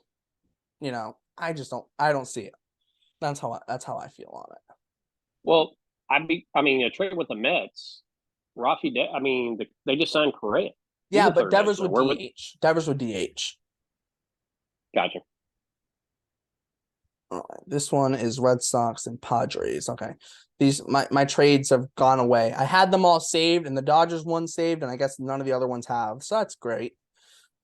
I don't see it. That's how I feel on it. Well, I mean, a trade with the Mets, they just signed Correa. Yeah, but Devers would DH. Devers would DH. Gotcha. All right, this one is Red Sox and Padres. Okay. These my trades have gone away. I had them all saved, and the Dodgers one saved, and I guess none of the other ones have. So that's great.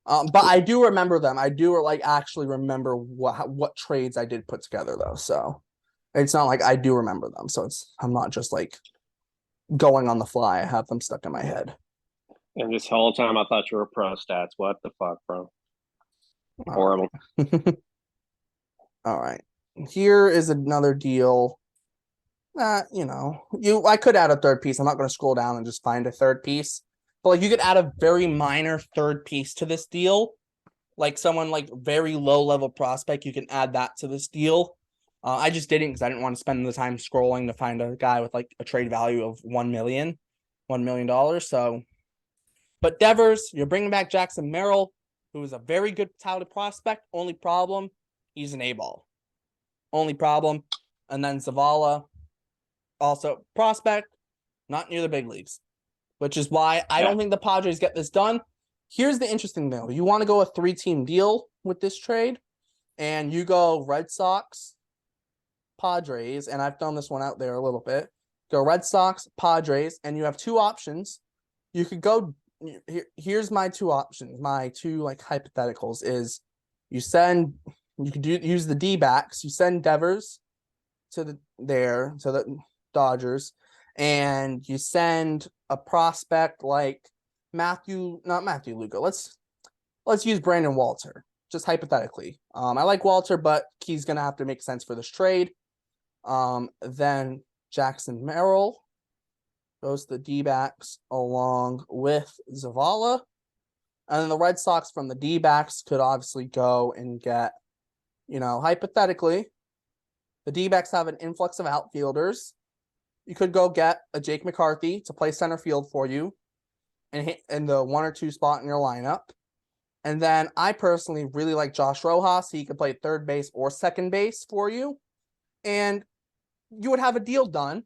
But I do remember them. I do actually remember what trades I did put together though. So it's not like I do remember them. So I'm not just like going on the fly. I have them stuck in my head. And this whole time I thought you were pro stats. What the fuck, bro? Horrible. All right. Here is another deal. I could add a third piece. I'm not going to scroll down and just find a third piece. But like you could add a very minor third piece to this deal. Like someone like very low level prospect, you can add that to this deal. I just didn't because I didn't want to spend the time scrolling to find a guy with like a trade value of $1 million. So, but Devers, you're bringing back Jackson Merrill, who is a very good touted prospect. Only problem, he's an A-ball. Only problem. And then Zavala, also prospect, not near the big leagues, which is why I don't think the Padres get this done. Here's the interesting thing. You want to go a 3-team deal with this trade, and you go Red Sox, Padres, and I've thrown this one out there a little bit. Go Red Sox, Padres, and you have 2 options. You could go here's my 2 options. My 2 like hypotheticals is you could use the D-backs. You send Devers to the Dodgers, and you send a prospect like not Matthew Lugo. Let's use Brandon Walter, just hypothetically. I like Walter, but he's gonna have to make sense for this trade. Then Jackson Merrill goes to the D-backs along with Zavala. And then the Red Sox from the D-backs could obviously go and get, hypothetically, the D-backs have an influx of outfielders. You could go get a Jake McCarthy to play center field for you and hit in the 1 or 2 spot in your lineup. And then I personally really like Josh Rojas. He could play third base or second base for you. And you would have a deal done.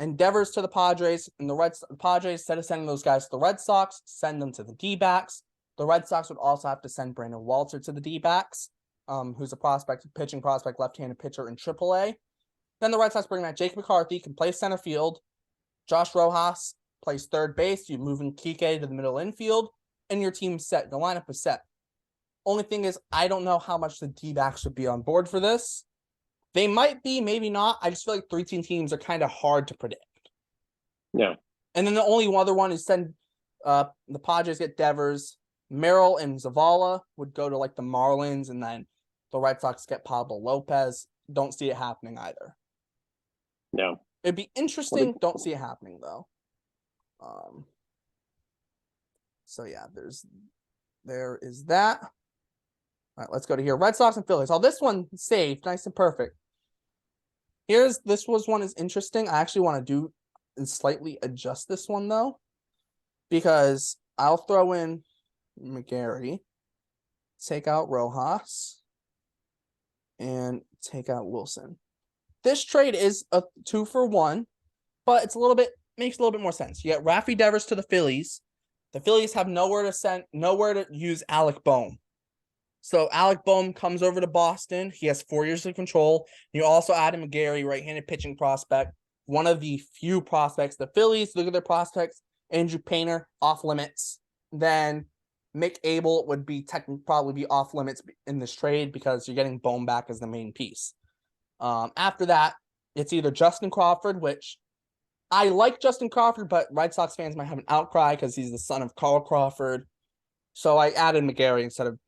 And Devers to the Padres, and the Padres, instead of sending those guys to the Red Sox, send them to the D-backs. The Red Sox would also have to send Brandon Walter to the D-backs, who's a pitching prospect, left-handed pitcher in AAA. Then the Red Sox bring back Jake McCarthy, can play center field. Josh Rojas plays third base. You move in Kike to the middle infield, and your team's set. The lineup is set. Only thing is, I don't know how much the D-backs would be on board for this. They might be, maybe not. I just feel like 3-team teams are kind of hard to predict. Yeah. And then the only other one is send the Padres get Devers. Merrill and Zavala would go to like the Marlins, and then the Red Sox get Pablo Lopez. Don't see it happening either. No. It'd be interesting. Don't see it happening though. So yeah, there is that. All right, let's go to here. Red Sox and Phillies. Oh, this one saved, nice and perfect. One is interesting. I actually want to do and slightly adjust this one though, because I'll throw in McGarry, take out Rojas, and take out Wilson. This trade is a 2-for-1, but makes a little bit more sense. You get Rafi Devers to the Phillies. The Phillies have nowhere to use Alec Bohm. So Alec Bohm comes over to Boston. He has 4 years of control. You also add him McGarry, right-handed pitching prospect, one of the few prospects. The Phillies, look at their prospects. Andrew Painter, off limits. Then Mick Abel would be probably be off limits in this trade because you're getting Bohm back as the main piece. After that, it's either Justin Crawford, which I like Justin Crawford, but Red Sox fans might have an outcry because he's the son of Carl Crawford. So I added McGarry instead of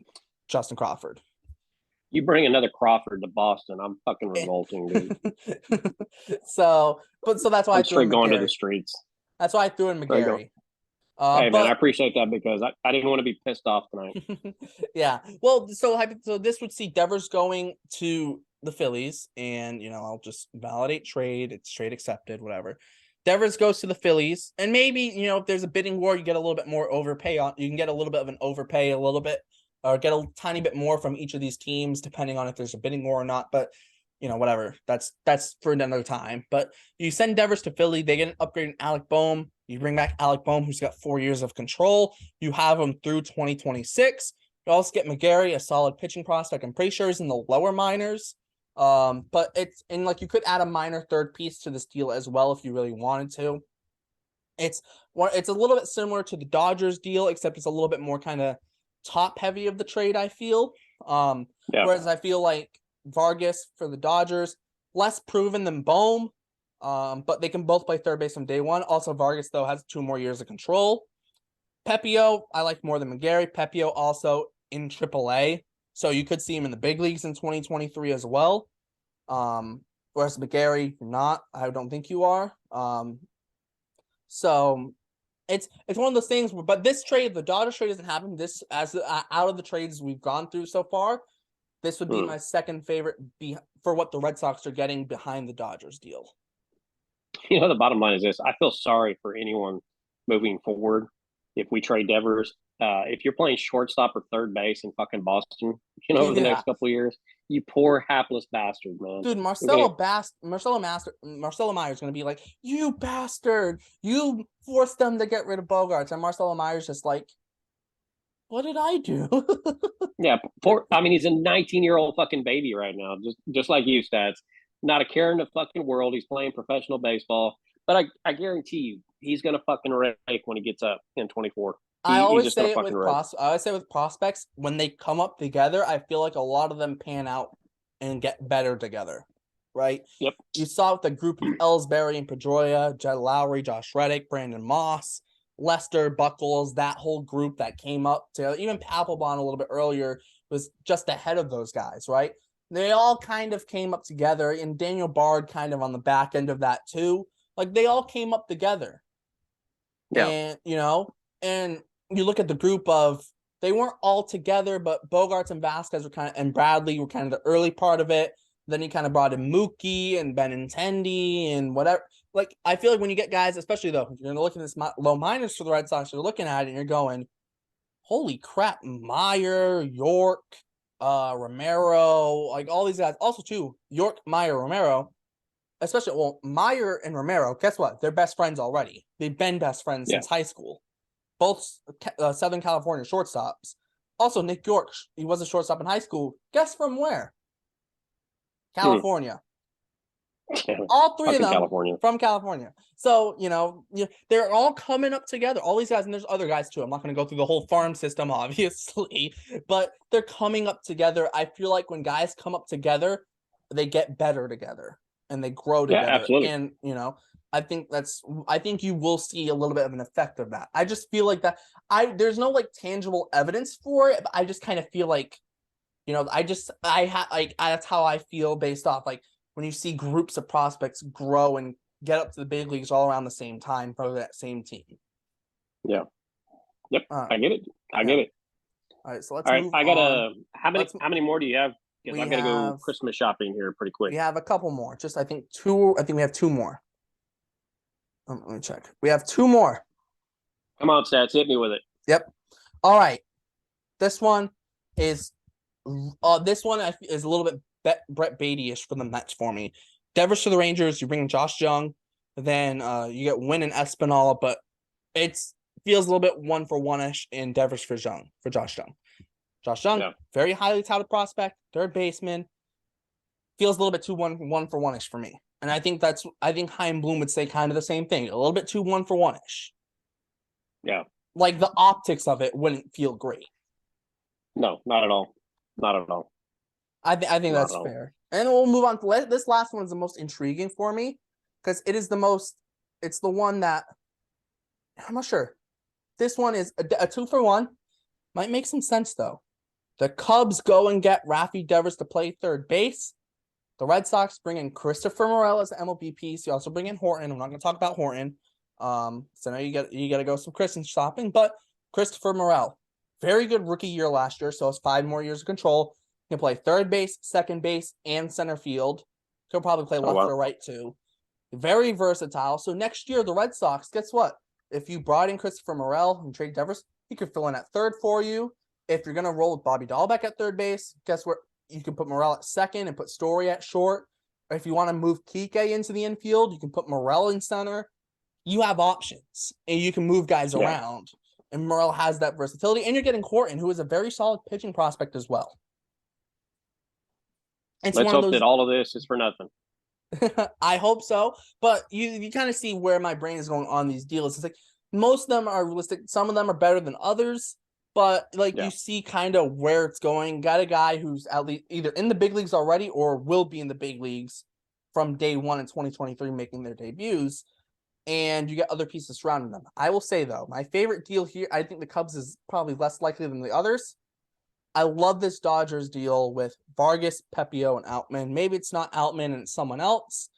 Justin Crawford. You bring another Crawford to Boston, I'm fucking revolting, dude. so that's why I'm I threw in straight going to McGarry. the streets. That's why I threw in McGarry. Hey, man, I appreciate that because I didn't want to be pissed off tonight. Yeah. Well, so this would see Devers going to the Phillies, and I'll just validate trade. It's trade accepted, whatever. Devers goes to the Phillies, and maybe if there's a bidding war, you get a little bit more overpay on. You can get a little bit of an overpay, a little bit, or get a tiny bit more from each of these teams, depending on if there's a bidding war or not. But whatever. That's for another time. But you send Devers to Philly, they get an upgrade in Alec Bohm. You bring back Alec Bohm, who's got 4 years of control. You have him through 2026. You also get McGarry, a solid pitching prospect. I'm pretty sure he's in the lower minors. But you could add a minor third piece to this deal as well if you really wanted to. It's a little bit similar to the Dodgers deal, except it's a little bit more kind of top heavy of the trade, I feel. Whereas I feel like Vargas for the Dodgers, less proven than Bohm, but they can both play third base from day one. Also, Vargas, though, has 2 more years of control. Pepio, I like more than McGarry. Pepio also in AAA, so you could see him in the big leagues in 2023 as well. Whereas McGarry, you're not. I don't think you are. So it's one of those things. But this trade, the Dodgers trade, doesn't happen. This as out of the trades we've gone through so far, this would be my second favorite for what the Red Sox are getting behind the Dodgers deal. The bottom line is this. I feel sorry for anyone moving forward if we trade Devers. If you're playing shortstop or third base in fucking Boston, over the next couple of years, you poor hapless bastard, man. Dude, Marcelo Meyer is going to be like, you bastard, you forced them to get rid of Bogarts. And Marcelo Meyer's just like, what did I do? Yeah, he's a 19-year-old fucking baby right now, just like you, Stats. Not a care in the fucking world. He's playing professional baseball, but I guarantee you, he's gonna fucking rake when he gets up in 24. I always say with prospects, when they come up together, I feel like a lot of them pan out and get better together, right? Yep. You saw with the group of Ellsbury and Pedroia, Jed Lowry, Josh Reddick, Brandon Moss, Lester, Buckles, that whole group that came up to even Papelbon a little bit earlier was just ahead of those guys, right? They all kind of came up together, and Daniel Bard kind of on the back end of that too. Like they all came up together. Yeah. And you look at the group of, they weren't all together, but Bogarts and Vasquez and Bradley were kind of the early part of it. Then he kind of brought in Mookie and Benintendi and whatever. Like, I feel like when you get guys, especially though, if you're going to look at this low minors for the Red Sox, you're looking at it and you're going, holy crap, Meyer, York, Romero, like all these guys. Also, too, York, Meyer, Romero, especially, Meyer and Romero, guess what? They're best friends already. They've been best friends since high school. Both Southern California shortstops. Also, Nick York, he was a shortstop in high school. Guess from where? California. All three of them from California. So, they're all coming up together. All these guys, and there's other guys too. I'm not going to go through the whole farm system, obviously, but they're coming up together. I feel like when guys come up together, they get better together and they grow together. Yeah, absolutely. And, I think you will see a little bit of an effect of that. I just feel like that there's no like tangible evidence for it, but I just kind of feel like, that's how I feel based off like when you see groups of prospects grow and get up to the big leagues all around the same time for that same team. Yeah. Yep. I get it. I get it. All right. So let's move I got on. How many more do you have? Because I got to go Christmas shopping here pretty quick. We have a couple more. I think we have 2 more. Let me check. We have 2 more. Come on, Stats. Hit me with it. Yep. All right. This one is a little bit Brett Beatty-ish for the Mets for me. Devers to the Rangers. You bring Josh Jung. Then you get Wynn and Espinal, but it feels a little bit 1-for-1-ish in Devers for Josh Jung. Josh Jung, very highly touted prospect, third baseman. Feels a little bit too 1-for-1-ish for me. And I think Chaim Bloom would say kind of the same thing. A little bit too 1-for-1-ish. Yeah. like the optics of it wouldn't feel great. No, not at all. Not at all. I think Not that's at all. fair. And we'll move on to this last one is the most intriguing for me because it is the most. It's the one that I'm not sure. This one is a 2-for-1. Might make some sense though. The Cubs go and get Rafael Devers to play third base. The Red Sox bring in Christopher Morel as the MLB piece. You also bring in Horton. I'm not going to talk about Horton. So now you got to go some Christmas shopping. But Christopher Morel, very good rookie year last year. So it's 5 more years of control. He can play third base, second base, and center field. He'll probably play left or right too. Very versatile. So next year, the Red Sox, guess what? If you brought in Christopher Morel and trade Devers, he could fill in at third for you. If you're going to roll with Bobby Dahlbeck at third base, guess what? You can put Morel at second and put Story at short. Or if you want to move Kike into the infield, you can put Morel in center. You have options, and you can move guys around. And Morel has that versatility. And you're getting Horton, who is a very solid pitching prospect as well. Let's hope that all of this is for nothing. I hope so. But you kind of see where my brain is going on these deals. It's like most of them are realistic. Some of them are better than others. But you see kind of where it's going. Got a guy who's at least either in the big leagues already or will be in the big leagues from day one in 2023 making their debuts. And you get other pieces surrounding them. I will say, though, my favorite deal here, I think the Cubs is probably less likely than the others. I love this Dodgers deal with Vargas, Pepio, and Outman. Maybe it's not Outman and it's someone else.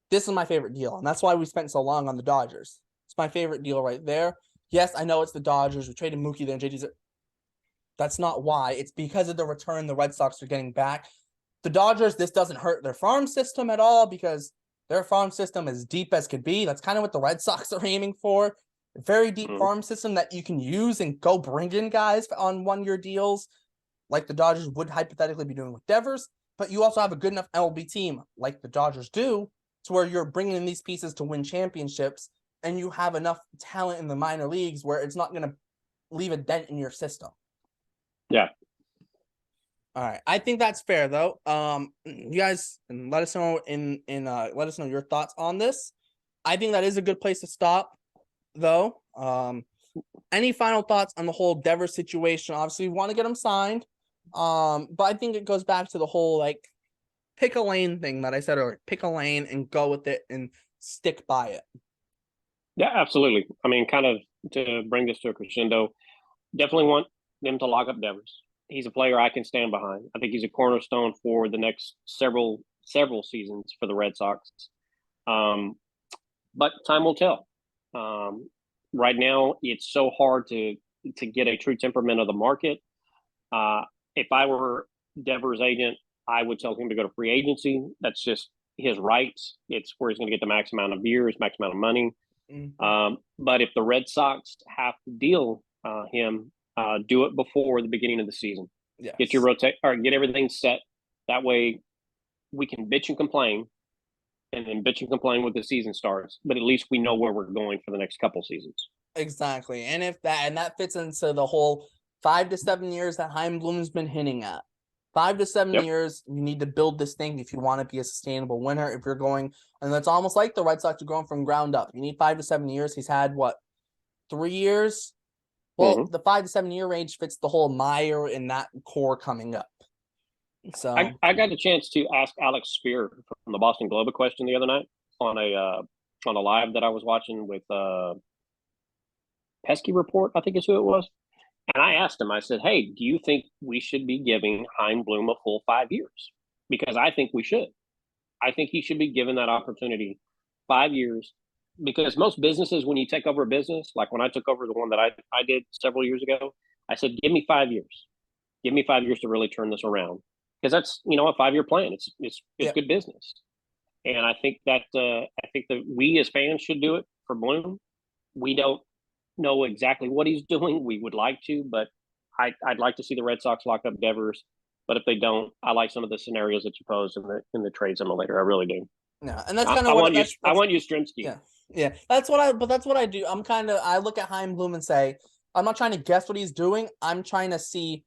This is my favorite deal, and that's why we spent so long on the Dodgers. It's my favorite deal right there. Yes, I know it's the Dodgers. We traded Mookie there and JD's. That's not why. It's because of the return the Red Sox are getting back. The Dodgers, this doesn't hurt their farm system at all because their farm system is deep as could be. That's kind of what the Red Sox are aiming for. A very deep farm system that you can use and go bring in guys on one-year deals like the Dodgers would hypothetically be doing with Devers. But you also have a good enough MLB team like the Dodgers do to where you're bringing in these pieces to win championships. And you have enough talent in the minor leagues where it's not going to leave a dent in your system. Yeah. All right. I think that's fair though. You guys let us know let us know your thoughts on this. I think that is a good place to stop though. Any final thoughts on the whole Devers situation? Obviously we want to get him signed. But I think it goes back to the whole pick a lane thing that I said earlier. Pick a lane and go with it and stick by it. Yeah, absolutely. I mean, kind of to bring this to a crescendo, definitely want them to lock up Devers. He's a player I can stand behind. I think he's a cornerstone for the next several seasons for the Red Sox. But time will tell. Right now, it's so hard to get a true temperament of the market. If I were Devers' agent, I would tell him to go to free agency. That's just his rights. It's where he's going to get the max amount of years, max amount of money. But if the Red Sox have to deal him, do it before the beginning of the season. Yes. Get your get everything set. That way, we can bitch and complain, and then bitch and complain when the season starts. But at least we know where we're going for the next couple seasons. Exactly, and that fits into the whole 5 to 7 years that Chaim Bloom's been hinting at. 5 to 7 years, you need to build this thing if you want to be a sustainable winner. If you're going, and that's almost like the Red Sox are going from ground up. You need 5 to 7 years. He's had 3 years? Well, the 5 to 7 year range fits the whole Meyer and that core coming up. So I got a chance to ask Alex Spear from the Boston Globe a question the other night on a live that I was watching with Pesky Report, I think is who it was. And I asked him, I said, hey, do you think we should be giving Chaim Bloom a full 5 years? Because I think we should. I think he should be given that opportunity 5 years. Because most businesses, when you take over a business, like when I took over the one that I did several years ago, I said, give me 5 years. Give me 5 years to really turn this around. Because that's, a 5-year plan. It's good business. And I think that we as fans should do it for Bloom. We don't know exactly what he's doing. We would like to, but I'd like to see the Red Sox lock up Devers. But if they don't, I like some of the scenarios that you posed in the trade simulator. I really do. Yeah, and that's kind I of want Yastrzemski. Yeah. That's what I do. I look at Chaim Bloom and say, I'm not trying to guess what he's doing. I'm trying to see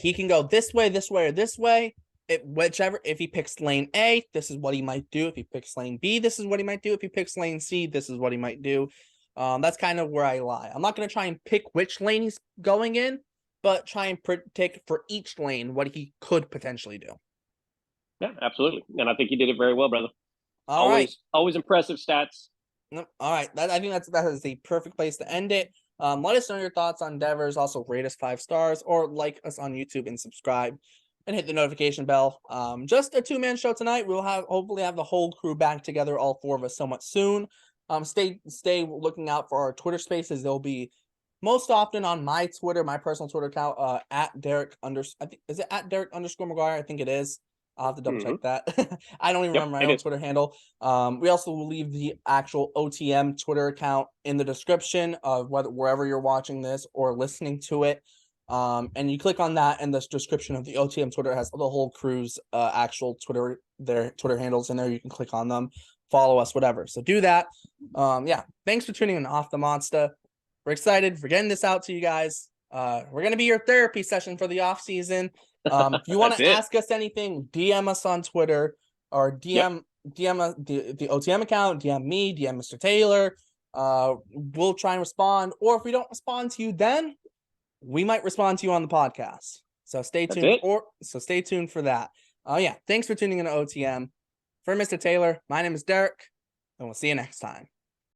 he can go this way, or this way. If he picks lane A, this is what he might do. If he picks lane B, this is what he might do. If he picks lane C, this is what he might do. That's kind of where I lie. I'm not going to try and pick which lane he's going in, but try and predict for each lane what he could potentially do. Yeah, absolutely. And I think you did it very well, brother. All right. Always impressive stats. All right. I think that is the perfect place to end it. Let us know your thoughts on Devers. Also, rate us 5 stars or like us on YouTube and subscribe and hit the notification bell. Just a 2-man show tonight. We'll hopefully have the whole crew back together, all 4 of us, somewhat soon. Stay looking out for our Twitter spaces. They'll be most often on my Twitter, my personal Twitter account, at Derrik is it at Derrik _ McGuire? I think it is. I'll have to double check that. I don't even remember my own Twitter handle. We also will leave the actual OTM Twitter account in the description of wherever you're watching this or listening to it. And you click on that, and the description of the OTM Twitter has the whole crew's actual Twitter, their Twitter handles in there. You can click on them, follow us, whatever. So do that. Yeah. Thanks for tuning in Off the Monster. We're excited for getting this out to you guys. We're gonna be your therapy session for the off season. If you want to ask us anything, DM us on Twitter or DM the OTM account, DM me, DM Mr. Taylor. We'll try and respond. Or if we don't respond to you, then we might respond to you on the podcast. So stay tuned. Stay tuned for that. Yeah. Thanks for tuning in to OTM. For Mr. Taylor, my name is Derrik, and we'll see you next time.